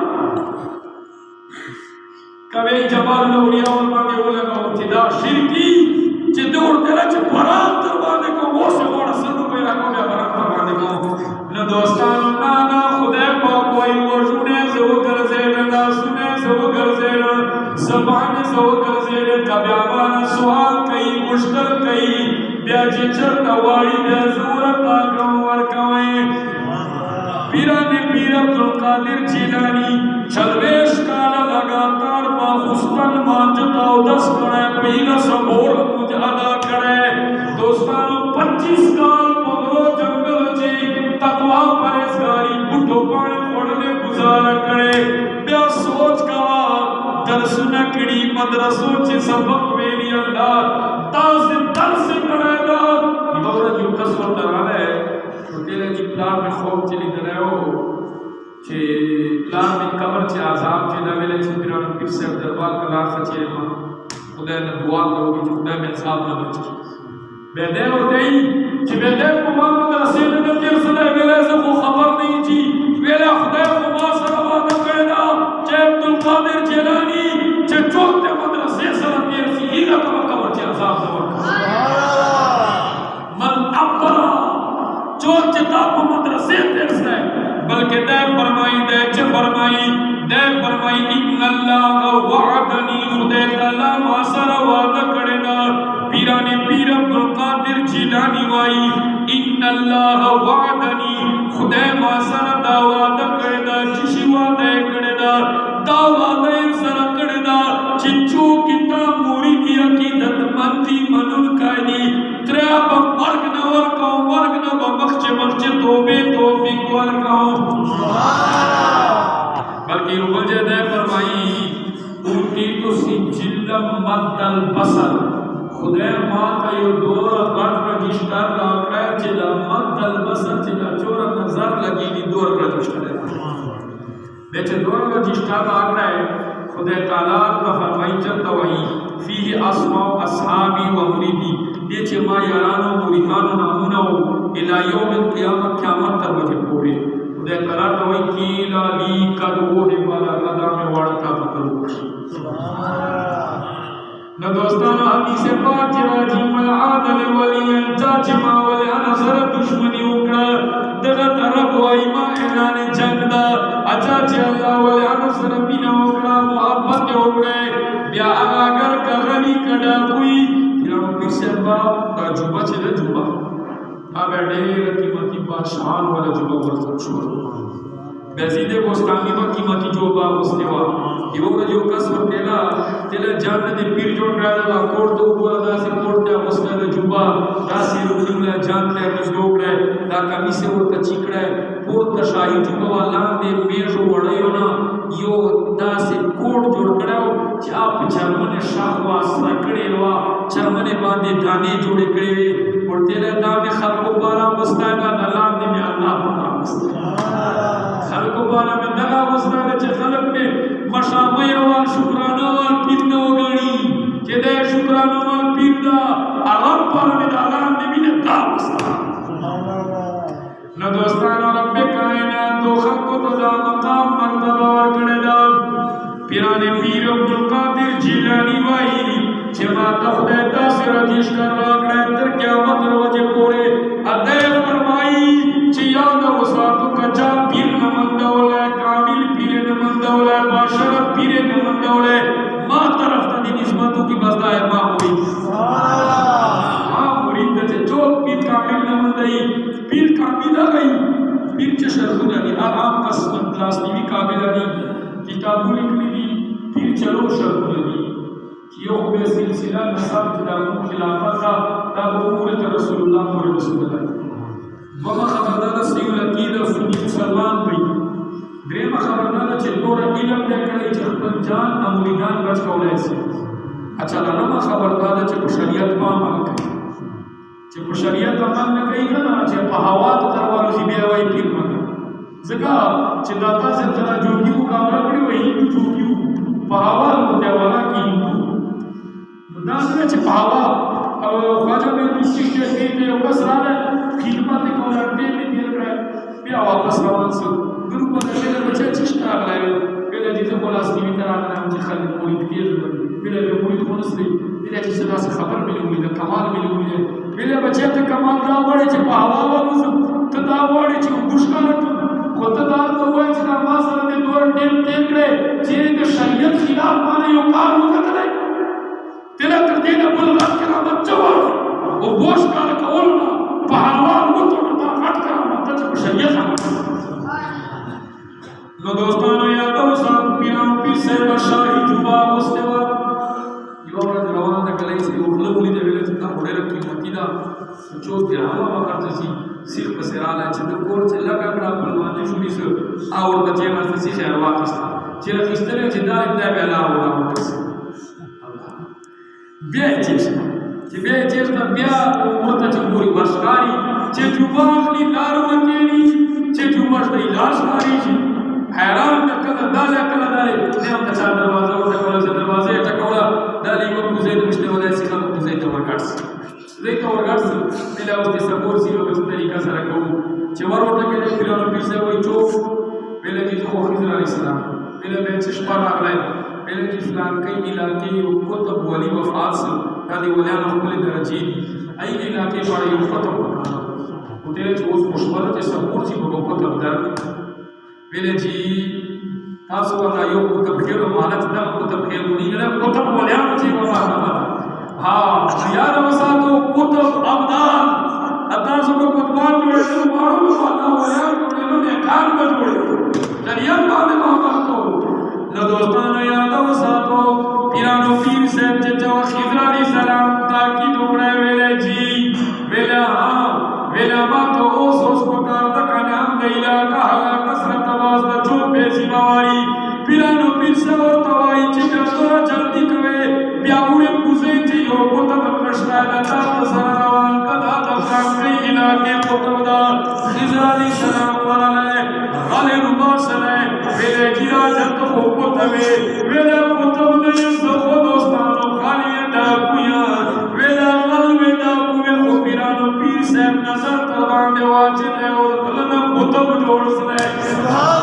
کوي جمال الاولیاء باندې ولګو چې دا شرکی چې دور دره چې بران باندې کو وسه وړه 100 روپے لا کو به بران باندې کو نو دوستانو نه خدای په کوئی ورجونه زو ګرځي نه سونه زو ګرځي زبان زو ګرځي کبیا باندې سوال کوي مشکل کوي بیا چې چرته واړي بیا ضرورت کوم ورکوي پیرانه پیر عبدالقادر جیلانی چلویش کالا لگاتار با خستن مانجتا و 10 کڑے پیلا سبور مجھ ادا کڑے دوستانو 25 کال پگرو جنگل جی تقوی پرہیزگاری بھٹو پانے پڑھنے گزارا کڑے بیا سوچ کوا درس نکڑی مدرسوں چی سبق میری اللہ تازم درس کڑے دا یہ بہت جو تصور ترانا ہے تو تیرے جی پلان میں خوب چلی دنائیو چی پلان میں قبر چی عذاب چی نویلے چی پیران پیر سے دربار کلار سچے ماں خدای نے دعا کروگی چی خدای میں عذاب نہ بچی بیدے ہوتے ہی چی بیدے کو محمد رسول نبی صلی ویلے سے کو خبر نہیں چی ویلے خدای کو ماسر وعدہ قیدہ چی عبدالقادر جیلانی چی چوکتے مدرسے سلطیر سی ہیرہ کبھا قبر چی عذاب دور من اپرا چوک چتا کو مدرسے تیر سے بلکہ دے فرمائی ان اللہ وعدنی خدای تعالی ماسر وعدہ کڑنا پیرانی پیر عبدالقادر جیلانی وائی ان اللہ وعدنی خدای ماسر دا وعدہ کڑنا چشی وعدہ کڑنا دا وعدہ سر کڑنا چچو کتا موری کی عقیدت مندی منل کائنی تریا با مرگ نور کاؤں مرگ نور بخش توبے توفیق ورکاؤں بلکہ ربل جدہ فرمائی اوٹی تو سی جلم مد البصر خدای ماں کا یہ دور غٹ رجشتر لاکڑا ہے جلم مد البصر جلم چورا نظر لگی دی دور رجشتر ہے بیچے دور رجشتر لاکڑا ہے خدای تعالیٰ کا فرمائی چلتا وہی فیہ اسماء اصحابی و مریدی بیچے ما یارانو مریدانو نامونو الہ یوم القیامت قیامت تر بجے پورے خدای تعالیٰ کا وہی کیلا لی قد اوہ والا قدام وڑتا بکر نہ न दोस्तानो हदीस पाक राजी मल आदल वलियन चाची मावल अनसर दुश्मनी उकड़ा दगा तरफ वाइमा ऐलान जंग दा अचाची अल्लाह वल अनसर बिना उकड़ा मोहब्बत उकड़े ब्या अगर कगनी कड़ा कोई फिर फिर से बाप जुबा चले जुबा अब ढेर कीमती बादशाह वाला जुबा वर्ष छोड़ बेसीदे गोस्तानी बा कीमती जोबा उसनेवा इवोगा जो कसर तेला जानने दे पीर जोड़ रहा था कोट तो ऊपर दासे कोट त्या उसने दे जुबा दासे रुकिंगला जानते हैं कुछ लोग रहे दा कमी से वो तचिकड़ा है पोत का शाही जुबा वाला दे मेजो वड़ायो ना यो दासे कोट जोड़ कराओ चाप चरमने शाहवा सकड़े वा चरमने बांधे दाने जोड़े करे और तेला दामे खलको बारा मुस्तागा अल्लाह ने में अल्लाह बारा मुस्तागा खलको बारा में दगा मुस्तागा चे खलक में मशामय वाल शुक्राना वाल पीरना वगानी चे दे शुक्राना वाल पीरना अल्लाह बारा में अल्लाह ने भी दा मुस्तागा न दोस्ताना रब्बे कायनात दो खलको तो दा मकाम मर्तबा और करे दा पिराने पीर अब्दुल कादिर जिलानी वाही जेमा तख्ते तासिर अजीश कर रागड़े तर क़यामत रोजे पूरे अदय फरमाई चे याद वसातु कचा पीर नमंदौले कामिल पीर नमंदौले बाशरत पीर नमंदौले मां तरफ तदी निस्बतों की बसदा है मां हुई हां मुरीद चे जो पीर कामिल नमंदई पीर कामिल गई पीर चे शरहुनी आराम कसमत क्लास नीवी काबिलानी किताबुल लिखनी पीर चलो शरहुनी यो बे सिलसिला नसब किताबों खिलाफत का तबूरत रसूलुल्लाह और रसूलुल्लाह वमा खबरदार सय्यद अकीदा सुन्नी मुसलमान भई ग्रेम खबरदार चे तोर इल्म दे करे चे अपन जान अमरीदान बच कौले से अच्छा लनमा खबरदार चे शरीयत पा अमल करे चे शरीयत अमल न कई ना चे पहावात करवालो सी बे वही पीर मगर जगा चे दाता से तरा जोगी मुकाबला करी वही जोगी पहावा होते वाला की दासरे चे पावा अब ख्वाजा में निश्चित के सीधे कसराने खिदमत को रखते में दिल रहा पिया वापस रवान से गुरु को मेरे बच्चे चिश्ता लाए पहले जिसे बोला स्टीवी तरह ना मुझे खाली पूरी तेज पहले मैं पूरी थोड़ी सी पहले जिसे दास खबर मिली हुई है कमाल मिली हुई है पहले बच्चे तो कमाल ना बड़े चे पावा वालों से तो दा बड़े चे मुश्किल खुददार तो वो चे नमाज रहे दौर टेम टेम रहे चे के शरीयत खिलाफ माने यो कार होगा तो तेरा तेरा बलगत करा बच्चा वो बोश काल कौलना पहलवान वो तो ना हट करा मत तो शरीयत है लो दोस्तों याद हो सब पीरां पीर से बशाही जुबा मुस्तवा यो रवान द कले से उखलो बुली दे वेले ता होड़े रखी मतीदा जो ध्यान वा करते सी सिख पसेराला चंद कोर से लगा कड़ा पहलवान शुरू से और द जेना से खैर वापस चेला किस्तरे जिंदा इतना बेला होगा बेचेस ना ब्या मोता चंबूरी वर्षकारी चे जुबाखली लारू मकेनी चे जुबाश दई लाश मारी जी हैरान कल दाले ने हम तचा दरवाजा उठा कल से दरवाजे टकोला दाली को कुजे मुश्ते वाले सिखा को कुजे तो वर्गाट्स मिला उसके सपोर्ट सी लोग इस तरीका से रखो चे वरो टके ने फिर और पीछे वही चोक पहले की जो खिजर अलैहि सलाम पहले बेच शपा लागले पहले की फलान कई इलाके कुतुब वली वफात से दादी वलियान अपने दरजी आई इलाके बड़े कुतुब उते जो मुशवरत के सपोर्ट सी को कुतुब दर पहले जी तासो वाला यो कुतुब खेल मानत दा कुतुब खेल नहीं है कुतुब वलियान जी वफात हां यार वसा तो कुतुब अब्दाल अब्दाल को कुतबान जोड़े तो मारो वाला वलियान को ने कान में जोड़े शरीयत बात मोहब्बत को लो दोस्तों याद हो सातो पिरानो पीर साहब जे जो खिजर अलैहि सलाम ताकी टुकड़े वेले जी वेला हां वेला मा तो ओस प्रकार दा नाम गईला का हला कसरत आवाज दा जो बेसी बावारी पिरानो पीर साहब तवाई चिका तोरा जल्दी करे ब्याहुए कुजे जी यो को तब प्रश्न दा ता सरावान कदा दा कई इलाके पोतवदा खिजर अलैहि सलाम वाला वाले रुबा सले वेले जिया जत को पोतवे वेला पोतव ने जो दोस्तानो खाली डाकुया वेला गलवे डाकुए को पिरानो पीर साहब नजर करवान दे वाजिब है और गलना पोतव जोड़ सले सुभान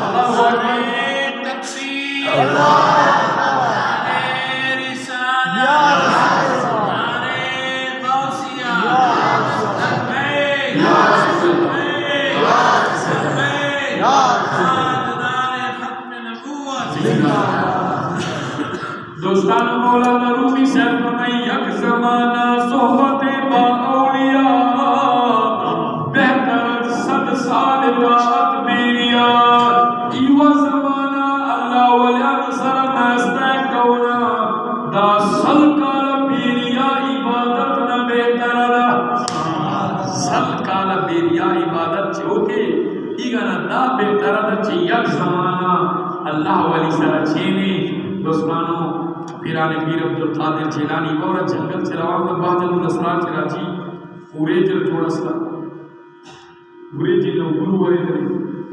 अल्लाह अल्लाह तकबीर अल्लाह दोस्तान मौलाना रूमी साहब फरमाई यक ज़माना सोहबत बा औलिया बेहतर 100 साल बाद मेरिया इवा ज़माना अल्लाह वलिया सर नास्ता कौना दा सल काल मेरिया इबादत न बेहतर सल काल मेरिया इबादत चोके इगना ना बेहतर द यक ज़माना अल्लाह वली सर चेने दोस्तानो पीराने पीर अब्दुल कादिर जिलानी और जंगल चलावाम में बहादुर असरार चराजी पूरे जल थोड़ा सा पूरे जिन गुरु वरे तरी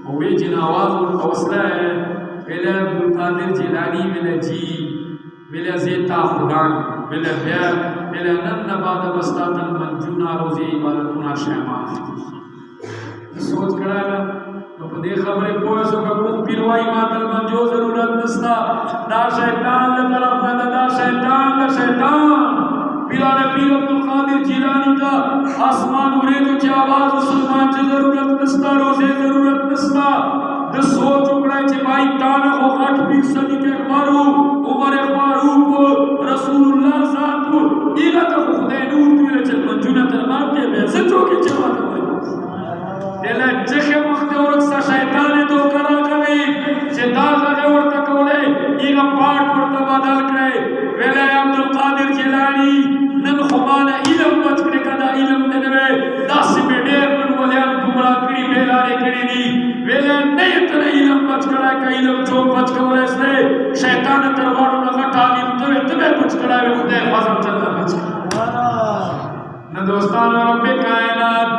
पूरे जिन आवाज और हौसला है पहले अब्दुल कादिर जिलानी मिले जी मिले ज़ेता खुदान मिले प्यार मिले नन्न बाद बस्तातन मंजूना रोज़े इबादतुना शहमान सोच करा ना तो पदे खबरे कोई सो का कुम पिरवाई मातल मन जो जरूरत नस्ता दा शैतान ले तरफ ना दा शैतान पिराने पीर अब्दुल कादिर जिलानी का आसमान उरे तो ची आवाज मुसलमान ची जरूरत नस्ता रोज़े जरूरत नस्ता द सोच उकड़ा ची भाई ताना हो 8 पीर सदी के अखबारू उमर फारूक रसूलुल्लाह साहब इला का खुदा नूर तुले चल मंजूना तरमार के बेज़त हो के चला तेला जखे वक्त और सा शैतान दो करा कभी चिंता लगे और तकौले इगा पाठ पर तबादल करे वेले अब्दुल कादिर जिलानी नन खुमाना इलम बच करे कदा इलम देवे 10 में डेर मन बोले गुमराह करी बेलारे करी दी वेले नहीं तने इलम बच करा का इलम जो बच करे से शैतान तरवारों लगा तालीम तवे बच करा वे खुदा हिफाजत चलना बच न दोस्तान रब्बे कायनात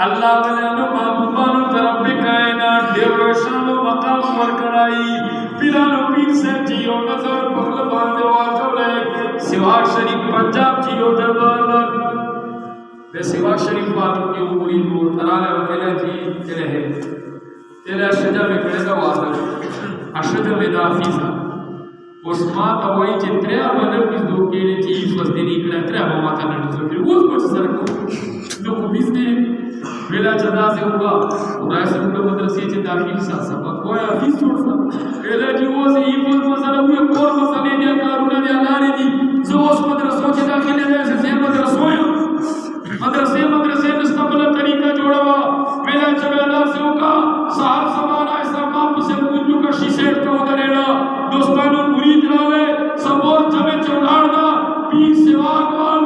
अल्लाह वलानो महबूबानो रब्बे कायनात देवशानो मकाम वर कराई पिरानो पीर से जियो नजर पगलवान देवा चले सिवाग शरीफ पंजाब जियो दरबार वे सिवाग शरीफ वालों की उमरी दूर तराले वकेला जी तेरे शजा में खड़े का वादा अशज में दाफीसा उस्मा तवाई चित्रे बने किस दो के ने चीज फसदनी करा तेरा माता ने जो फिर वो कुछ सर को जो बिजने वेला जदा से होगा और ऐसे उनके मदरसे से दाखिल सा सबक कोई हफीज छोड़ सा वेला जी वो से ये मसला हुए और मसले ने कारूना ने अलारे दी जो उस मदरसों से दाखिल है से मदरसे मुस्तकबिल तरीका जोड़वा वेला जबेला से होगा सहर सवाला ऐसा माप से कुल्लू का शीशे का उधरेला दोस्तानों मुरीद रावे सबोर जमे चौड़ाड़ा पीर सेवागवान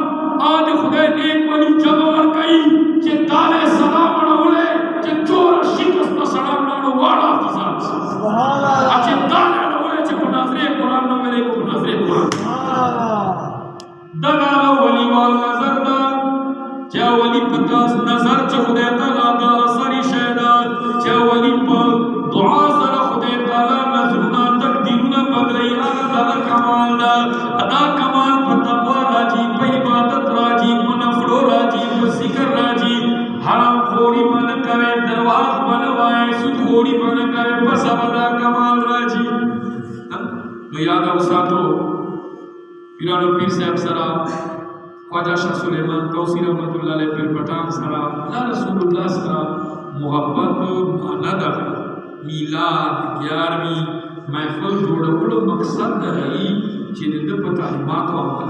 आज खुदा एक वाली जमार कई जे ताले सलाम बढ़ोले जे चोर शिकस्त सलाम नाडो वाड़ा फसाद सुभान अल्लाह अच्छे ताले बढ़ोले जे मुनाज़रे कुरान न मेरे को मुनाज़रे कुरान दगालो वली वाल नजर दा जे वली पतास नजर च खुदा ताला दा असरी शैदा जे वली पर दुआ जरा खुदा ताला नजरुना तकदीरुना बदले आला ताला कमाल दा अदा कमाल पतवा राजी पे इबादत राजी मुनफरो राजी जिक्र राजी हराम खोरी मन करे दरवाज बनवाए सुद खोरी मन करे बस अदा कमाल राजी तो याद आवसा तो पिरानो पीर साहब सरा ख्वाजा शाह सुलेमान तौसी रहमतुल्लाह अलैह पीर पठान सरा ला रसूलुल्लाह सरा मोहब्बत मानदा मिलाद 11वीं महफिल जोड़ो मकसद है जिन पता मां को अमल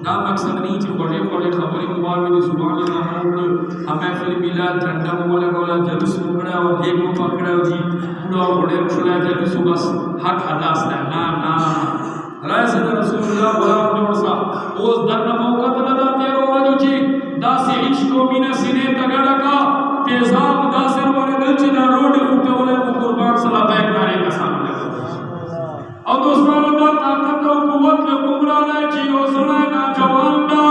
ना मकसद नहीं कि बड़े बड़े खबरें मुबारक में सुभान अल्लाह मोड़ हमें फिर मिला ठंडा मोला गोला जब सुबह और देखो पकड़ा जी पूरा बड़े खुला जब सुबह हक अदा से ना राय से रसूलुल्लाह बराबर जोड़ सा उस दर मौका तलदा तेरो वजो जी दासे इश्को बिना सिने तगड़ा का तेजाब दासर वाले दिल चिना रोड उठे वाले कुर्बान सलाह बैक नारे का सामने और दोस्तों दा ताकत और कुव्वत ले कुमरा ले जियो सुना ना जवान दा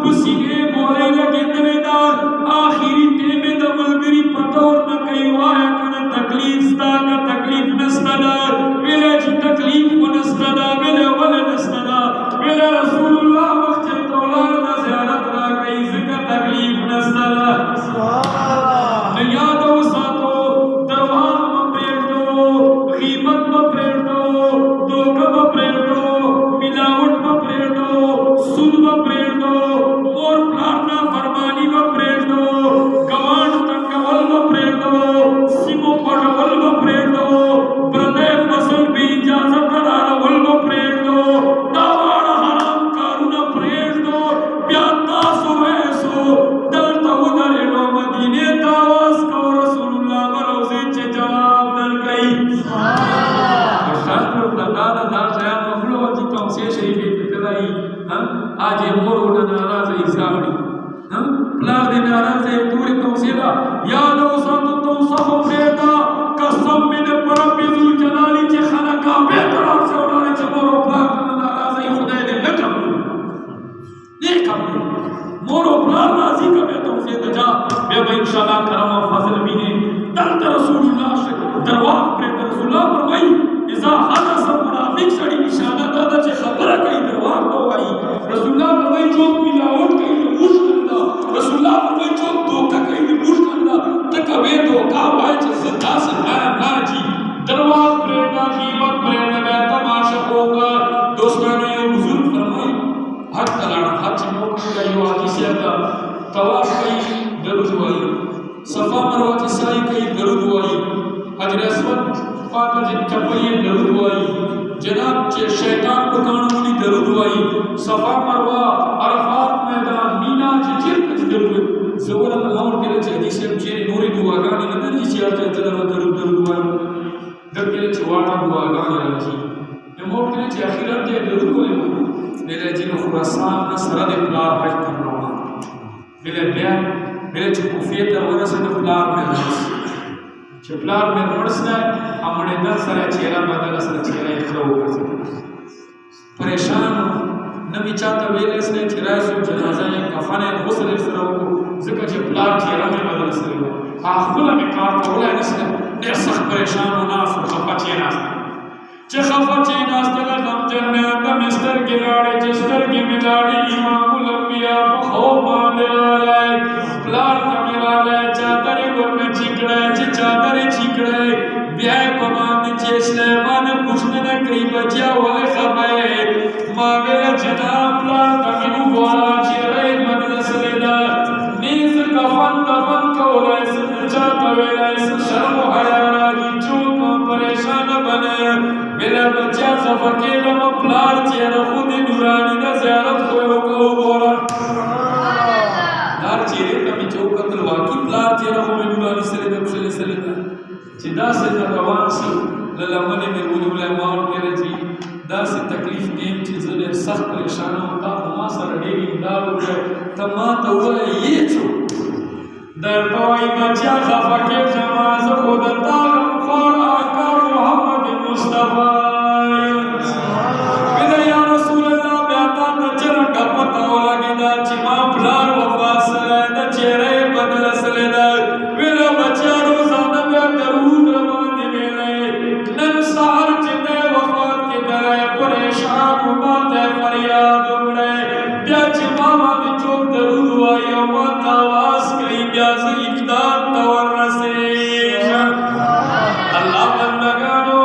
पसीने बोले लगे दलेदार आखिरी टेमे दा मलगरी पतोर न कई वाया कन तकलीफ दा का तकलीफ नस्tada वेले जी तकलीफ को नस्tada वेले वले नस्tada वेले रसूलुल्लाह वक्त तौलाद दा ज़ियारत ला कई जिक्र तकलीफ नस्tada सुभान अल्लाह याद हो सातो दरबार में प्रेम दो कीमत में प्रेम दो कब प्रेम दो मिलावट में प्रेम दो सुद में प्रेम दो और से शरीफ इतलाई हां आज मोर उड़ा नाराज इजाड़ी हां प्लार दे नाराज है पूरे तौसीला या लो सब तौसफ बेदा कसम में परबिजुल जलाली चे खाना का बेतराम से उड़ाने चे मोर प्लार नाराज है खुदा दे लकम ये कम मोर प्लार राजी का मैं तौसीला जा बे इंशाल्लाह करम और फजल भी ने दंत रसूलुल्लाह से दरवाज़ पर रसूलुल्लाह फरमाई इज़ा हदस मुनाफिक सड़ी निशाना दादा चे खबर कई दरवाज़ तो आई रसूलुल्लाह फरमाई जो मिलावट कई मुश्किल रसूलुल्लाह फरमाई जो धोखा कई मुश्किल तक वे धोखा वाए चे सदा सदा ना जी दरवाज़ पर ना कीमत पर ना तमाशा होगा दोस्तों ने ये बुजुर्ग फरमाई हक तलाना हज मोक्ष का यो हदीस है तवाफ कई दरुद वाली सफा मरवा की साई कई दरुद वाली हजर अस्वद फाता जिन चपये दरुद वाली जनाब चे शैतान को कानूनी दरुद वाली सफा मरवा अरफात मैदान मीना चे चिर दरुद ज़ोर अल्लाह के चे हदीस में चे नूरी दुआ गानी नदर जी चे आते तदर दरुद वाली दर के चे वाड़ा दुआ गानी राजी ये मोट के चे आखिरत चे दरुद वाली मेरे जिन खुरासान न सरद प्लार हज करना मेरे बयान मेरे चुकुफियत और से प्लार में रस प्लार में रस ना हमने दस सारे चेहरा बदल सर चेहरा इखरो कर सकते परेशान नबी चाहता वेले से चेहरा से जनाजा या कफन है गुस्ल सर को जिक्र जे प्लार चेहरा में बदल सर आखुला में कार कोला इसने देर सख्त परेशान होना सो खफा चेहरा चे खफा चेहरा से गम जन्ने द मिस्टर गिलाड़े जिस्टर की मिलाड़ी इमामुल अंबिया खो बांधे लाए प्लार तमिला ले चादर गुर में चिकड़े चे चादर चिकड़े ब्याह पमान चे स्लेमान पुष्ण न कई बचिया वाले खबे मावेला जनाब प्लार तमिलु वाला चेहरे मदरस लेदा नीज कफन दफन कोला इस चाहता वेला इस शर्म हया राजी चूक परेशान बने मेरा बच्चा सफके लम प्लार चेहरा खुद नूरानी दा ज़ियारत को बोला प्लार चेहरे कभी चौकत वाकी प्लार चेहरा खुद नूरानी सल्लल्लाहु चिदा से रवान सी ललमने में बोले मार के जी दा से तकलीफ नेम चीज़ों सख्त परेशान होता हमा सर डेरी दाल हो तमा तो ये छो दर तवाई बच्चा सफके जमाज खुदता गमखोर आका मोहम्मद मुस्तफा मेरे या रसूल अल्लाह बेटा नचर का पता लगे दा चिमा प्लार वफा सले दा चेहरे बदल सले दा मेरा बच्चा रोजाना में दरूद रवान मेले नन सार चिते वफात के दरे परेशान बाते फरियाद उड़े त्या चिमा में जो दरूद आया मत आवाज कई ब्याज इमदाद तवरसे अल्लाह बंदगानो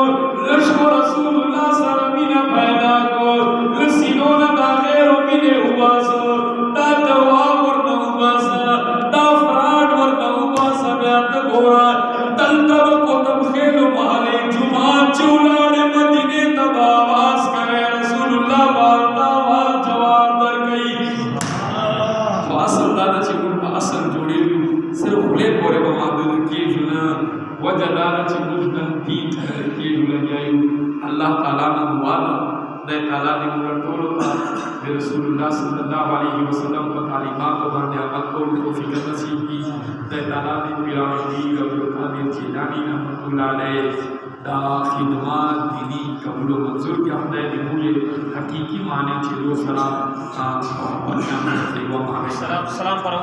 लशो रसूलुल्लाह सल्लल्लाहु पैदा को लसीनो न दागेरो मिले हुआ सो ता दवा वरना हुआ सा ता फराड वरना हुआ सा ब्यात गोरा तल तब को तब खेलो माले जुमा चुलाड़े मदीने तब आवाज करे रसूलुल्लाह वालता वाल जवाब दर गई वासल दादा चे गुण असल जोड़ी सिर्फ खुले पोरे बमादुर की जुना वजदार चे मुजदन दीन की जुना जायु अल्लाह ताला ने दुआ दे ताला ने मुरतोलो था रसूलुल्लाह सल्लल्लाहु अलैहि वसल्लम को तालीमात को बांधे अमल को तौफीक नसीब की दे ताला ने पिरानी अब्दुल कादिर जिलानी रहमतुल्लाह अलैह दा खिदमत दीनी कबूल मंजूर के हमदे मुझे हकीकी माने चलो सलाम मोहब्बत का सलाम सलाम पर